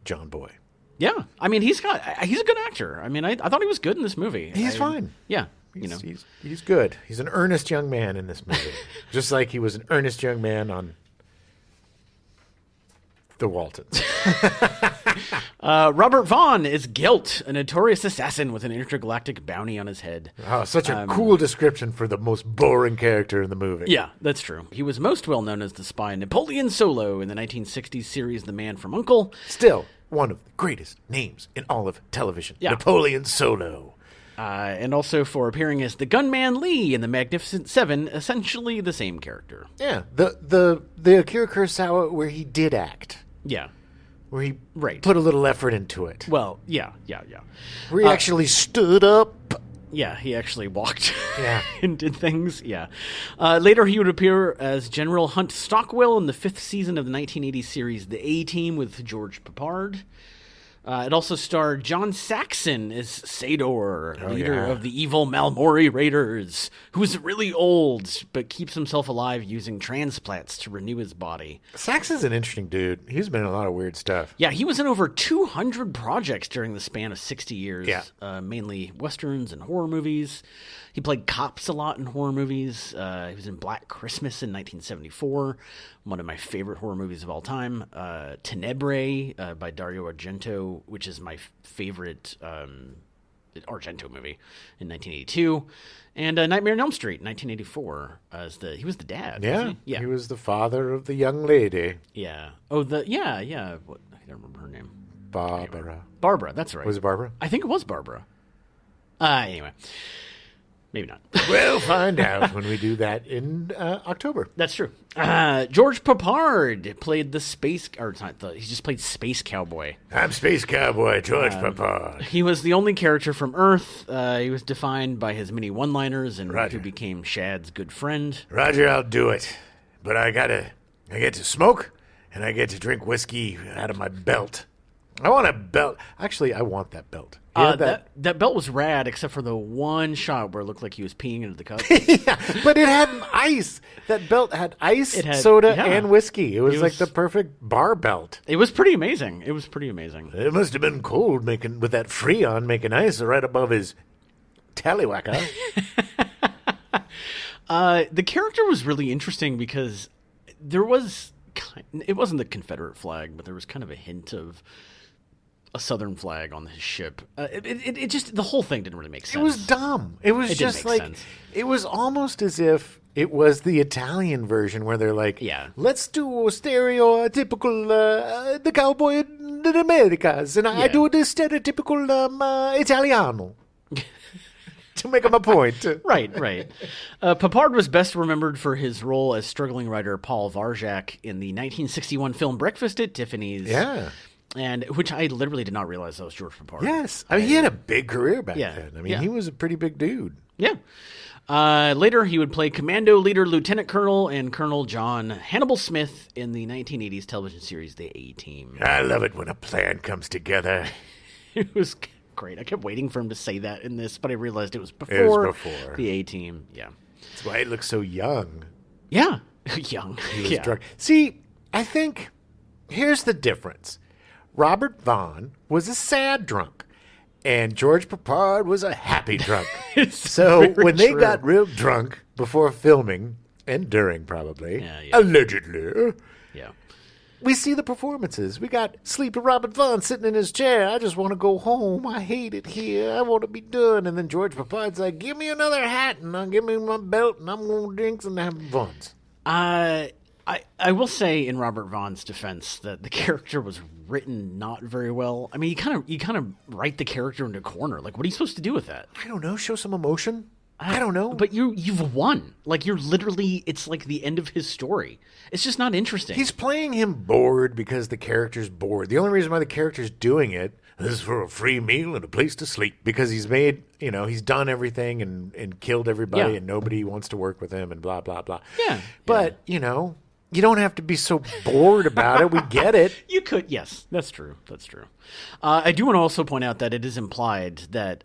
John Boy. Yeah. I mean, he's a good actor. I mean, I thought he was good in this movie. He's fine. Yeah. He's good. He's an earnest young man in this movie. Just like he was an earnest young man on The Waltons. Robert Vaughn is Gelt, a notorious assassin with an intergalactic bounty on his head. Oh, such a cool description for the most boring character in the movie. Yeah, that's true. He was most well known as the spy Napoleon Solo in the 1960s series The Man from U.N.C.L.E. Still one of the greatest names in all of television. Yeah. Napoleon Solo. And also for appearing as the gunman Lee in The Magnificent Seven, essentially the same character. Yeah, the Akira Kurosawa where he did act. Yeah. Where he put a little effort into it. Well, yeah. Where he actually stood up. Yeah, he actually walked Yeah. and did things. Yeah. Later, he would appear as General Hunt Stockwell in the 5th season of the 1980 series The A-Team with George Peppard. It also starred John Saxon as Sador, leader of the evil Malmori Raiders, who's really old but keeps himself alive using transplants to renew his body. Saxon's an interesting dude. He's been in a lot of weird stuff. Yeah, he was in over 200 projects during the span of 60 years, mainly westerns and horror movies. He played cops a lot in horror movies. He was in Black Christmas in 1974, one of my favorite horror movies of all time. Tenebrae by Dario Argento, which is my favorite Argento movie, in 1982. And Nightmare on Elm Street in 1984. He was the dad. Yeah, he was the father of the young lady. Yeah. Oh, what, I don't remember her name. Barbara. Barbara, that's right. Was it Barbara? I think it was Barbara. Anyway. Maybe not. We'll find out when we do that in October. That's true. George Papard played he just played Space Cowboy. I'm Space Cowboy George Papard. He was the only character from Earth. He was defined by his many one-liners and Roger. who became Shad's good friend. Roger, I'll do it. But I get to smoke and I get to drink whiskey out of my belt. I want a belt. Actually, I want that belt. That belt was rad, except for the one shot where it looked like he was peeing into the cup. Yeah, but it had ice. That belt had ice, soda, and whiskey. It was like the perfect bar belt. It was pretty amazing. It It must have been cold with that Freon making ice right above his tallywhacker. The character was really interesting because it wasn't the Confederate flag, but there was kind of a hint of a Southern flag on his ship. It just, the whole thing didn't really make sense. It was dumb. It was just like, sense. It was almost as if it was the Italian version where they're like, let's do a stereotypical, the cowboy in the Americas, and I do this stereotypical Italiano. To make him a point. Right. Papard was best remembered for his role as struggling writer Paul Varjak in the 1961 film Breakfast at Tiffany's. Yeah. And which I literally did not realize that was George Papard. Yes. I mean, he had a big career back then. I mean, he was a pretty big dude. Yeah. Later, he would play Commando Leader Lieutenant Colonel and Colonel John Hannibal Smith in the 1980s television series The A-Team. I love it when a plan comes together. It was great. I kept waiting for him to say that in this, but I realized it was before The A-Team. Yeah. That's why he looks so young. Yeah. Young. He was drunk. See, I think here's the difference. Robert Vaughn was a sad drunk, and George Papard was a happy drunk. So when they got real drunk before filming, and during probably, allegedly, we see the performances. We got sleepy Robert Vaughn sitting in his chair. I just want to go home. I hate it here. I want to be done. And then George Papard's like, give me another hat, and I'll give me my belt, and I'm going to drink and have fun. I will say in Robert Vaughn's defense that the character was written not very well. I mean, you kind of write the character into a corner. Like, what are you supposed to do with that? I don't know. Show some emotion. I don't know. But you've won. Like, you're literally, it's like the end of his story. It's just not interesting. He's playing him bored because the character's bored. The only reason why the character's doing it is for a free meal and a place to sleep. Because he's made, he's done everything and killed everybody and nobody wants to work with him and blah, blah, blah. Yeah. But, you don't have to be so bored about it. We get it. You could, yes, that's true. That's true. I do want to also point out that it is implied that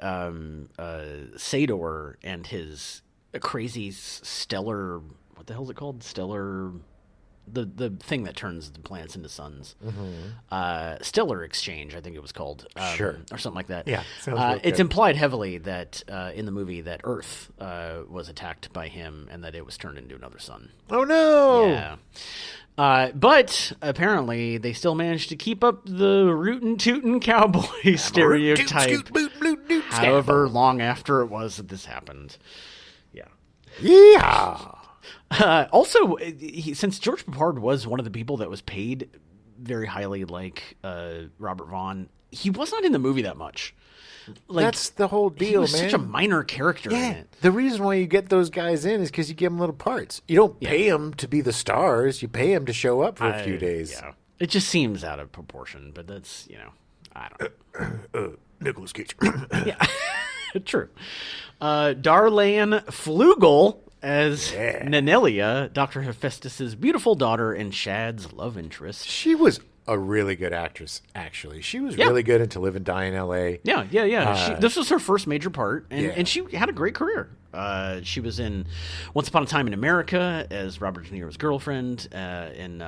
Sador and his crazy stellar, what the hell is it called? Stellar, the thing that turns the planets into suns. Mm-hmm. Stellar Exchange, I think it was called. Sure. Or something like that. Yeah. It's implied heavily that in the movie that Earth was attacked by him and that it was turned into another sun. Oh, no. Yeah. But apparently they still managed to keep up the rootin' tootin' cowboy stereotype. However long after it was that this happened. Yeah. Yeah. Also, since George Papard was one of the people that was paid very highly, like Robert Vaughn, he was not in the movie that much. Like, that's the whole deal, he was man. Such a minor character in it. The reason why you get those guys in is because you give them little parts. You don't pay them to be the stars. You pay them to show up for a few days. Yeah. It just seems out of proportion, but that's, I don't know. Nicolas Cage. Yeah, true. Darlene Flugel as Nanelia, Dr. Hephaestus's beautiful daughter and Shad's love interest. She was a really good actress, actually. She was really good in To Live and Die in L.A. Yeah. This was her first major part, and she had a great career. She was in Once Upon a Time in America as Robert De Niro's girlfriend, in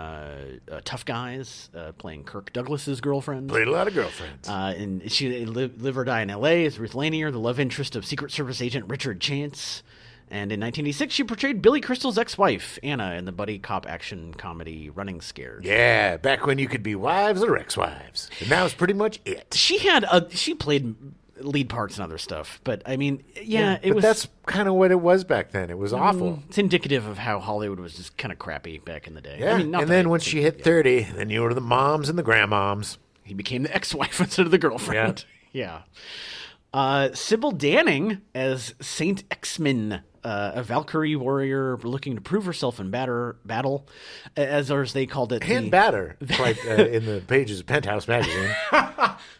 Tough Guys, playing Kirk Douglas's girlfriend. Played a lot of girlfriends. And she Live or Die in L.A. as Ruth Lanier, the love interest of Secret Service agent Richard Chance. And in 1986, she portrayed Billy Crystal's ex-wife, Anna, in the buddy cop action comedy Running Scared. Yeah, back when you could be wives or ex-wives. And that was pretty much it. She played lead parts and other stuff, but I mean, but that's kind of what it was back then. It was awful. It's indicative of how Hollywood was just kind of crappy back in the day. Yeah, I mean, and then when she hit 30, then you were the moms and the grandmoms. He became the ex-wife instead of the girlfriend. Yeah. Sybil Danning as Saint Exmin, a Valkyrie warrior looking to prove herself in battle, as they called it. And batter, quite in the pages of Penthouse magazine.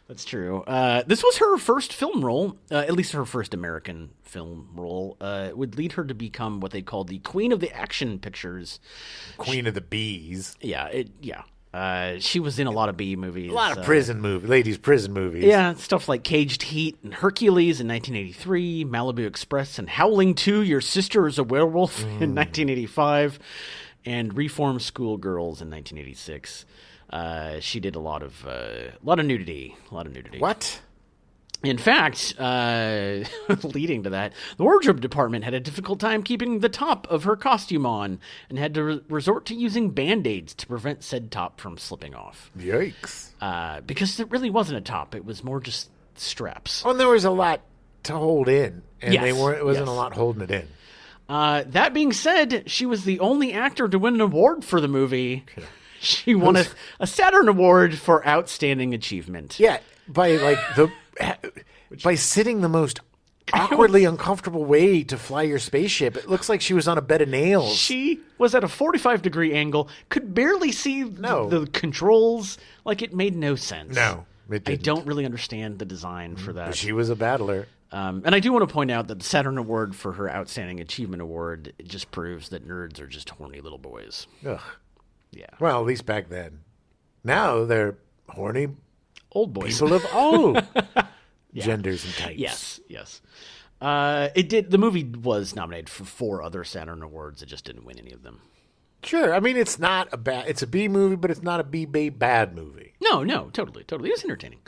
That's true. This was her first film role, at least her first American film role. It would lead her to become what they called the Queen of the Action Pictures. Queen of the Bees. She was in a lot of B movies. A lot of prison movies, ladies' prison movies. Yeah, stuff like Caged Heat and Hercules in 1983, Malibu Express and Howling 2, Your Sister is a Werewolf in 1985, and Reformed Schoolgirls in 1986. She did a lot of nudity. What? In fact, leading to that, the wardrobe department had a difficult time keeping the top of her costume on and had to resort to using Band-Aids to prevent said top from slipping off. Yikes. Because it really wasn't a top. It was more just straps. Oh, and there was a lot to hold in, and it wasn't a lot holding it in. That being said, she was the only actor to win an award for the movie. She won a Saturn Award for Outstanding Achievement. Yeah, by sitting the most awkwardly uncomfortable way to fly your spaceship. It looks like she was on a bed of nails. She was at a 45-degree angle, could barely see the controls. Like, it made no sense. No, it didn't. I don't really understand the design for that. But she was a battler. And I do want to point out that the Saturn Award for her Outstanding Achievement Award just proves that nerds are just horny little boys. Ugh. Yeah. Well, at least back then. Now they're horny old boys. People of all genders and types. Yes. The movie was nominated for 4 other Saturn Awards. It just didn't win any of them. Sure. I mean, it's a B movie, but it's not a B bad movie. No, totally. It was entertaining.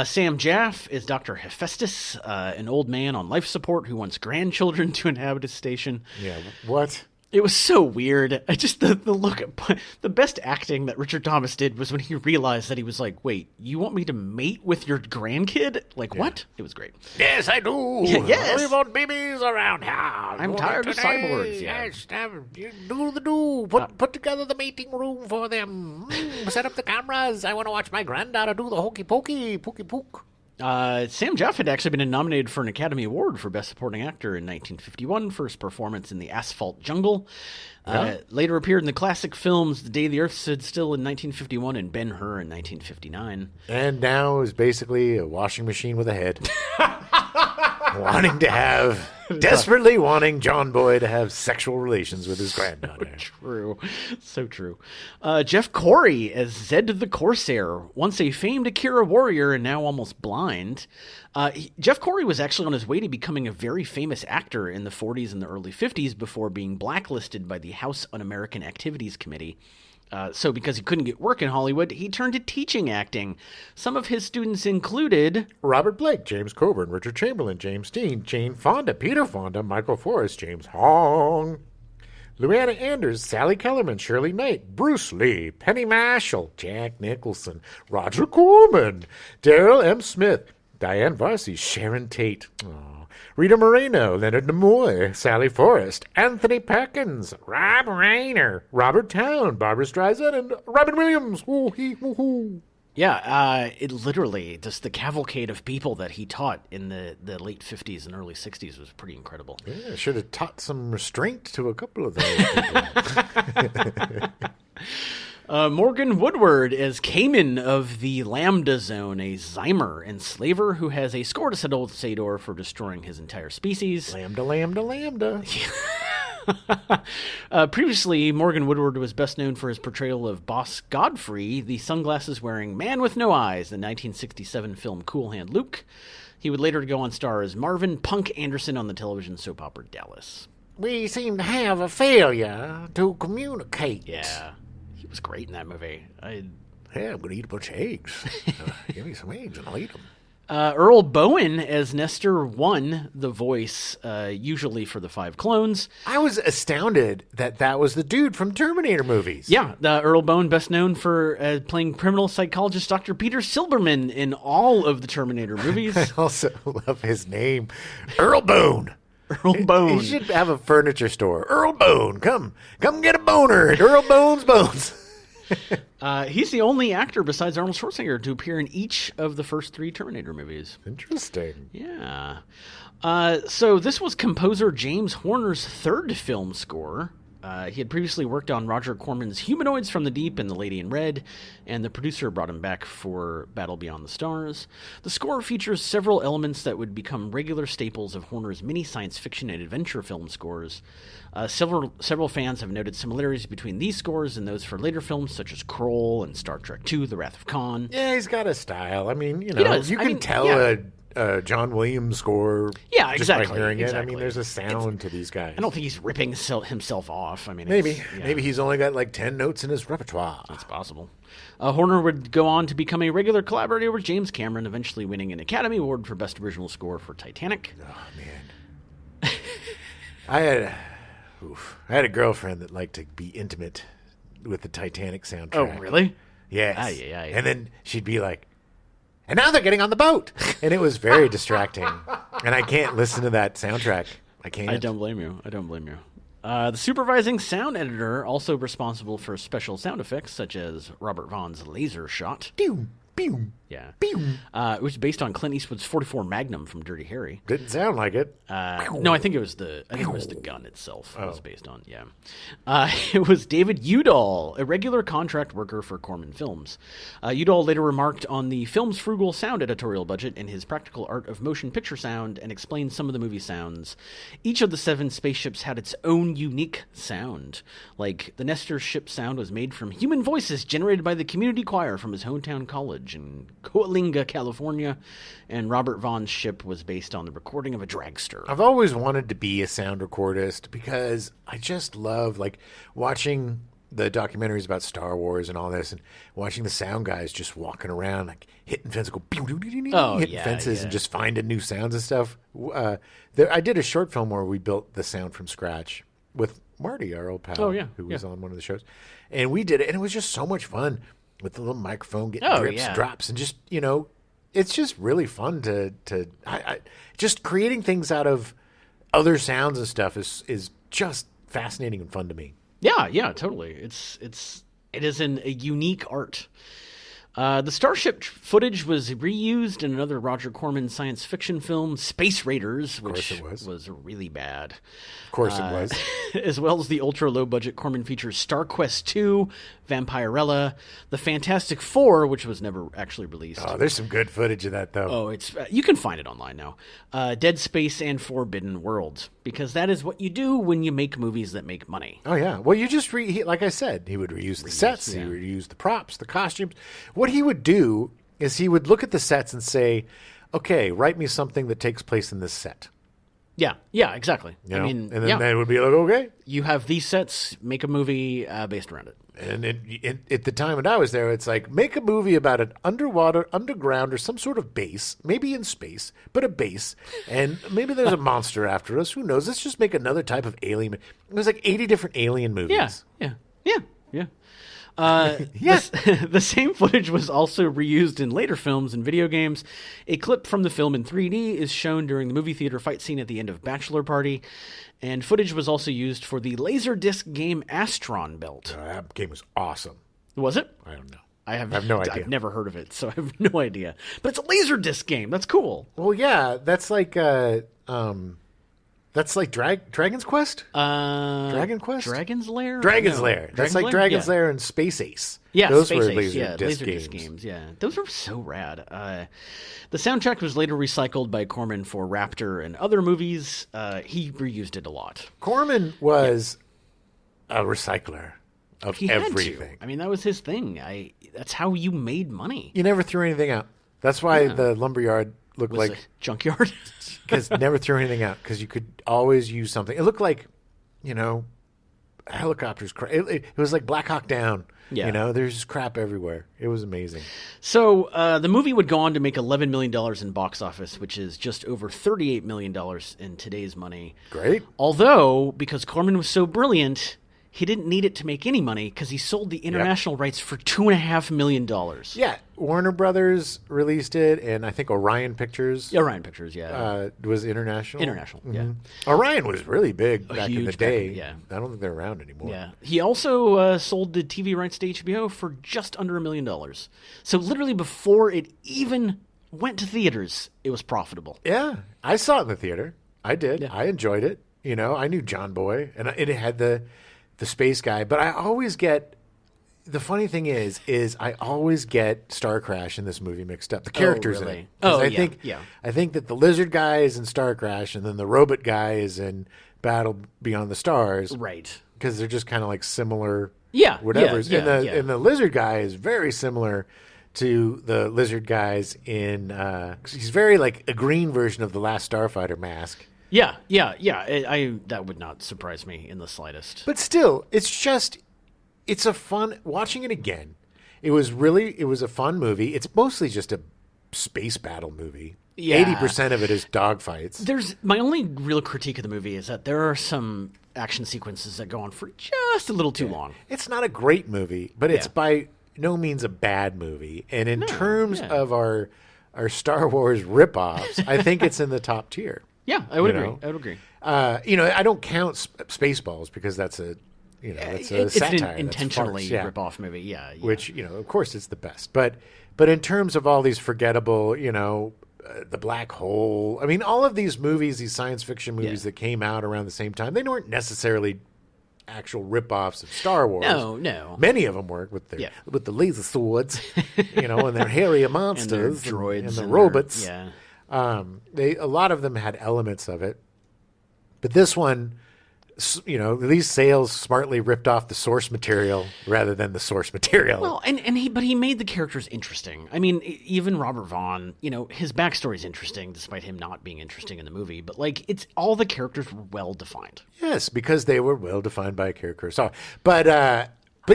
Sam Jaff is Dr. Hephaestus, an old man on life support who wants grandchildren to inhabit his station. Yeah, what? It was so weird. I just the look at the best acting that Richard Thomas did was when he realized that he was like, "Wait, you want me to mate with your grandkid? Like what?" It was great. Yes, I do. Yes, we want babies around here. I'm tired of cyborgs. Yes, do. Put together the mating room for them. Set up the cameras. I want to watch my granddaughter do the hokey pokey, pooky pook. Sam Jaff had actually been nominated for an Academy Award for Best Supporting Actor in 1951 for his performance in The Asphalt Jungle. Later appeared in the classic films The Day the Earth Stood Still in 1951 and Ben-Hur in 1959. And now is basically a washing machine with a head. Desperately wanting John Boy to have sexual relations with his granddaughter. So true. Jeff Corey as Zed the Corsair, once a famed Akira warrior and now almost blind. Jeff Corey was actually on his way to becoming a very famous actor in the 40s and the early 50s before being blacklisted by the House Un-American Activities Committee. So because he couldn't get work in Hollywood, he turned to teaching acting. Some of his students included Robert Blake, James Coburn, Richard Chamberlain, James Dean, Jane Fonda, Peter Fonda, Michael Forrest, James Hong, Louisiana Anders, Sally Kellerman, Shirley Knight, Bruce Lee, Penny Marshall, Jack Nicholson, Roger Corman, Daryl M. Smith, Diane Varsi, Sharon Tate, Rita Moreno, Leonard Nimoy, Sally Forrest, Anthony Perkins, Rob Reiner, Robert Towne, Barbara Streisand, and Robin Williams. Woo-hee-woo-hoo. Yeah, it literally, just the cavalcade of people that he taught in the late 50s and early 60s was pretty incredible. Yeah, should have taught some restraint to a couple of those people. Morgan Woodward as Cayman of the Lambda Zone, a Zymer enslaver who has a score to settle with Sador for destroying his entire species. Lambda. Previously, Morgan Woodward was best known for his portrayal of Boss Godfrey, the sunglasses-wearing man with no eyes, in the 1967 film Cool Hand Luke. He would later go on star as Marvin Punk Anderson on the television soap opera Dallas. We seem to have a failure to communicate. Yeah, he was great in that movie. Yeah, I'm going to eat a bunch of eggs. Give me some eggs and I'll eat them. Earl Bowen as Nestor won the voice, usually for the 5 clones. I was astounded that was the dude from Terminator movies. Yeah, Earl Bowen, best known for playing criminal psychologist Dr. Peter Silberman in all of the Terminator movies. I also love his name, Earl Bone. Earl Bone. He should have a furniture store. Earl Bone, come get a boner at Earl Bone's Bones. He's the only actor besides Arnold Schwarzenegger to appear in each of the first 3 Terminator movies. Interesting. Yeah. So this was composer James Horner's 3rd film score. He had previously worked on Roger Corman's Humanoids from the Deep and The Lady in Red, and the producer brought him back for Battle Beyond the Stars. The score features several elements that would become regular staples of Horner's many science fiction and adventure film scores. Several fans have noted similarities between these scores and those for later films such as Kroll and Star Trek II: The Wrath of Khan. Yeah, he's got a style. I mean, you does. can tell a John Williams score just by hearing it. I mean, there's a sound to these guys. I don't think he's ripping himself off. I mean, maybe he's only got like 10 notes in his repertoire. It's possible. Horner would go on to become a regular collaborator with James Cameron, eventually winning an Academy Award for Best Original Score for Titanic. Oh, man. I had a girlfriend that liked to be intimate with the Titanic soundtrack. Oh, really? Yes. Aye. And then she'd be like, and now they're getting on the boat. And it was very distracting. And I can't listen to that soundtrack. I can't. I don't blame you. The supervising sound editor, also responsible for special sound effects, such as Robert Vaughn's laser shot. Pew, pew, yeah. pew. It was based on Clint Eastwood's .44 Magnum from Dirty Harry. Didn't sound like it. No, I think it was the gun itself. It was based on. Yeah. It was David Udall, a regular contract worker for Corman Films. Udall later remarked on the film's frugal sound editorial budget and his practical art of motion picture sound, and explained some of the movie sounds. Each of the 7 spaceships had its own unique sound. Like the Nestor ship sound was made from human voices generated by the community choir from his hometown college in Coalinga, California, and Robert Vaughn's ship was based on the recording of a dragster. I've always wanted to be a sound recordist because I just love watching the documentaries about Star Wars and all this, and watching the sound guys just walking around hitting fences, hitting fences and just finding new sounds and stuff. I did a short film where we built the sound from scratch with Marty, our old pal, who was on one of the shows, and we did it, and it was just so much fun with the little microphone getting drips and drops, and just it's just really fun to just creating things out of other sounds and stuff is just fascinating and fun to me. Yeah, totally. It is a unique art. The Starship footage was reused in another Roger Corman science fiction film, Space Raiders, which was really bad. Of course it was. As well as the ultra-low-budget Corman features Star Quest II, Vampirella, The Fantastic Four, which was never actually released. Oh, there's some good footage of that, though. Oh, it's you can find it online now. Dead Space and Forbidden World, because that is what you do when you make movies that make money. Oh, yeah. Well, you just, like I said, he would reuse the sets, he would reuse the props, the costumes. What he would do is he would look at the sets and say, okay, write me something that takes place in this set. Yeah, exactly. I mean, and then they would be like, okay. You have these sets, make a movie based around it. And at the time when I was there, it's like, make a movie about an underwater, underground, or some sort of base, maybe in space, but a base. And maybe there's a monster after us. Who knows? Let's just make another type of alien. There's like 80 different alien movies. Yeah. The same footage was also reused in later films and video games. A clip from the film in 3D is shown during the movie theater fight scene at the end of Bachelor Party, and footage was also used for the Laserdisc game Astron Belt. That game was awesome. Was it? I don't know. I have no idea. I've never heard of it, so I have no idea. But it's a Laserdisc game. That's cool. Well, yeah, that's like That's like Dragon's Quest? Dragon Quest? Dragon's Lair? Dragon's No. Lair. That's like Dragon's Lair and Space Ace. Yeah, those Space were Ace. Laserdisc games. Yeah, those were so rad. The soundtrack was later recycled by Corman for Raptor and other movies. He reused it a lot. Corman was a recycler of everything. I mean, that was his thing. That's how you made money. You never threw anything out. That's why the lumberyard looked Was like a junkyard. because never threw anything out because you could always use something. It looked like, helicopters. It was like Black Hawk Down. Yeah. There's just crap everywhere. It was amazing. So the movie would go on to make $11 million in box office, which is just over $38 million in today's money. Great. Although, because Corman was so brilliant, he didn't need it to make any money because he sold the international rights for $2.5 million. Yeah. Warner Brothers released it, and I think Orion Pictures. Orion Pictures, was international. International, yeah. Orion was really big back in the day. Yeah. I don't think they're around anymore. Yeah. He also sold the TV rights to HBO for just under $1 million. So literally before it even went to theaters, it was profitable. Yeah. I saw it in the theater. I did. Yeah. I enjoyed it. I knew John Boy, and it had the space guy. But I always get... The funny thing is I always get Star Crash in this movie mixed up. The characters in it. I think that the lizard guy is in Star Crash, and then the robot guy is in Battle Beyond the Stars. Right. Because they're just kind of like similar. Yeah. Whatever's. And the lizard guy is very similar to the lizard guys in. He's very like a green version of the Last Starfighter mask. Yeah. That would not surprise me in the slightest. But still, it's a fun watching it again. It was a fun movie. It's mostly just a space battle movie. Yeah. 80% of it is dogfights. My only real critique of the movie is that there are some action sequences that go on for just a little too long. It's not a great movie, but it's by no means a bad movie. And in terms of our Star Wars ripoffs, I think it's in the top tier. Yeah, I would agree. I don't count Spaceballs because that's a it's a satire. An intentionally rip-off movie, yeah. Which, of course it's the best. But in terms of all these forgettable, The Black Hole, I mean, all of these movies, these science fiction movies that came out around the same time, they weren't necessarily actual rip-offs of Star Wars. No. Many of them were with the laser swords, and their hairy monsters and their droids and the robots. A lot of them had elements of it. But this one... these sales smartly ripped off the source material rather than the source material. Well, but he made the characters interesting. I mean, even Robert Vaughn, his backstory's interesting, despite him not being interesting in the movie. But it's all the characters were well defined. Yes, because they were well defined by a character. So, but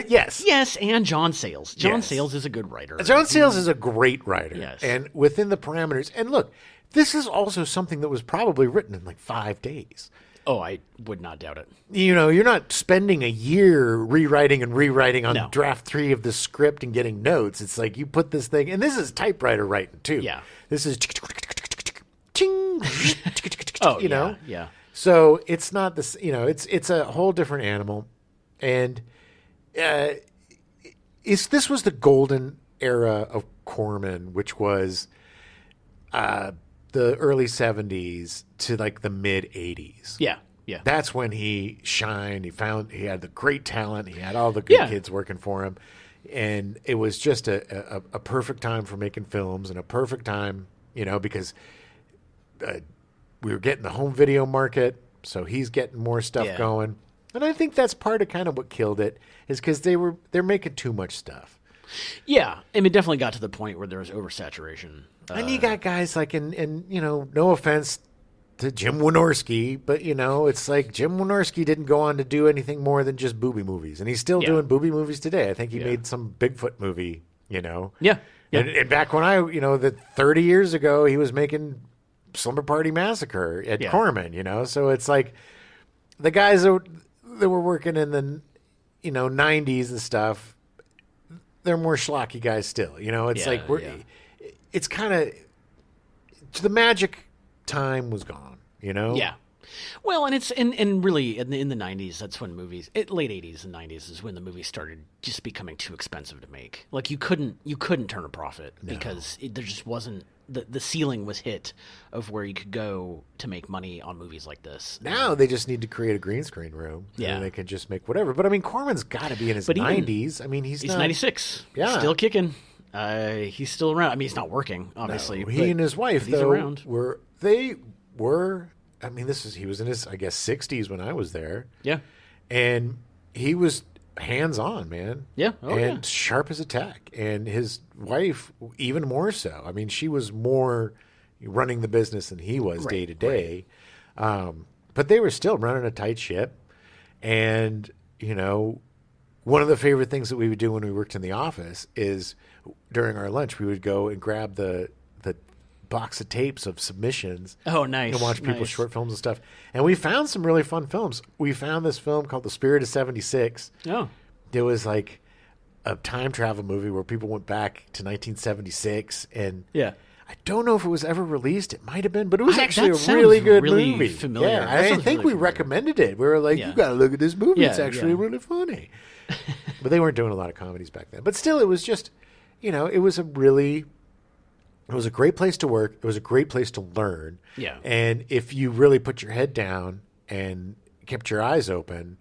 yes, and John Sayles. John Sayles is a good writer. John Sayles is a great writer. Yes, and within the parameters. And look, this is also something that was probably written in like 5 days. Oh, I would not doubt it. You're not spending a year rewriting on draft 3 of the script and getting notes. It's like you put this thing, and this is typewriter writing too. Yeah. This is Yeah. So it's not this, it's a whole different animal. And this was the golden era of Corman, which was the early 70s to like the mid 80s. Yeah. That's when he shined. He had the great talent. He had all the good kids working for him. And it was just a perfect time for making films and a perfect time, because we were getting the home video market. So he's getting more stuff going. And I think that's part of kind of what killed it is because they're making too much stuff. Yeah. I mean, it definitely got to the point where there was oversaturation. And you got guys like, and no offense to Jim Wynorski, but, it's like Jim Wynorski didn't go on to do anything more than just booby movies. And he's still doing booby movies today. I think he made some Bigfoot movie, Yeah. And back when that 30 years ago, he was making Slumber Party Massacre at Corman, So it's like the guys that were working in the, 90s and stuff, they're more schlocky guys still. It's it's kind of the magic time was gone, Yeah. Well, and it's and really in the 90s, that's when movies, late 80s and 90s is when the movies started just becoming too expensive to make. Like you couldn't turn a profit because there just wasn't the ceiling was hit of where you could go to make money on movies like this. Now they just need to create a green screen room. Yeah. And they can just make whatever. But I mean, Corman's got to be in his 90s. I mean, he's 96. Yeah. Still kicking. He's still around. I mean, he's not working, obviously. No, he and his wife, though, around. I mean, he was in his, I guess, 60s when I was there. Yeah. And he was hands-on, man. Yeah. And sharp as a tack. And his wife, even more so. I mean, she was more running the business than he was day to day. But they were still running a tight ship. And, you know, one of the favorite things that we would do when we worked in the office is during our lunch, we would go and grab the box of tapes of submissions. Oh, nice. And watch people's short films and stuff. And we found some really fun films. We found this film called The Spirit of 76. Oh. It was like a time travel movie where people went back to 1976. And I don't know if it was ever released. It might have been, but it was actually a really good movie. Familiar. Yeah, I think we recommended it. We were like, you got to look at this movie. It's actually really funny. But they weren't doing a lot of comedies back then. But still, it was just, you know, it was a great place to work. It was a great place to learn. Yeah. And if you really put your head down and kept your eyes open,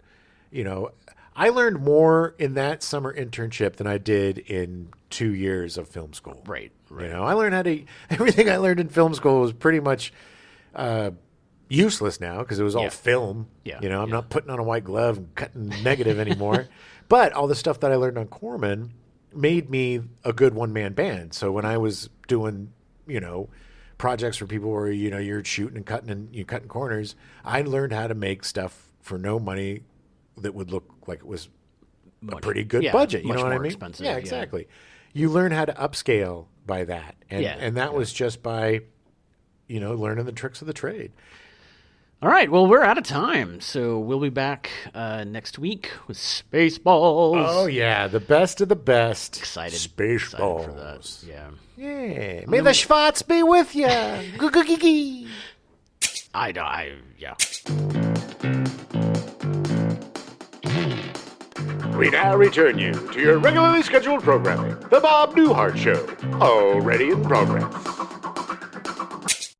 you know, I learned more in that summer internship than I did in 2 years of film school. Right. You know, I learned everything I learned in film school was pretty much useless now because it was all film. Yeah. You know, I'm not putting on a white glove and cutting negative anymore. But all the stuff that I learned on Corman made me a good one-man band. So when I was doing, you know, projects for people where, you know, you're shooting and you're cutting corners, I learned how to make stuff for no money that would look like it was a pretty good budget. You know what I mean? Expensive, yeah, exactly. You learn how to upscale by that. And that was just by, you know, learning the tricks of the trade. All right, well, we're out of time, so we'll be back next week with Spaceballs. Oh, yeah, the best of the best. Excited Spaceballs. for that. Yeah. Yeah. May the Schwartz be with you. Yeah. We now return you to your regularly scheduled programming, The Bob Newhart Show, already in progress.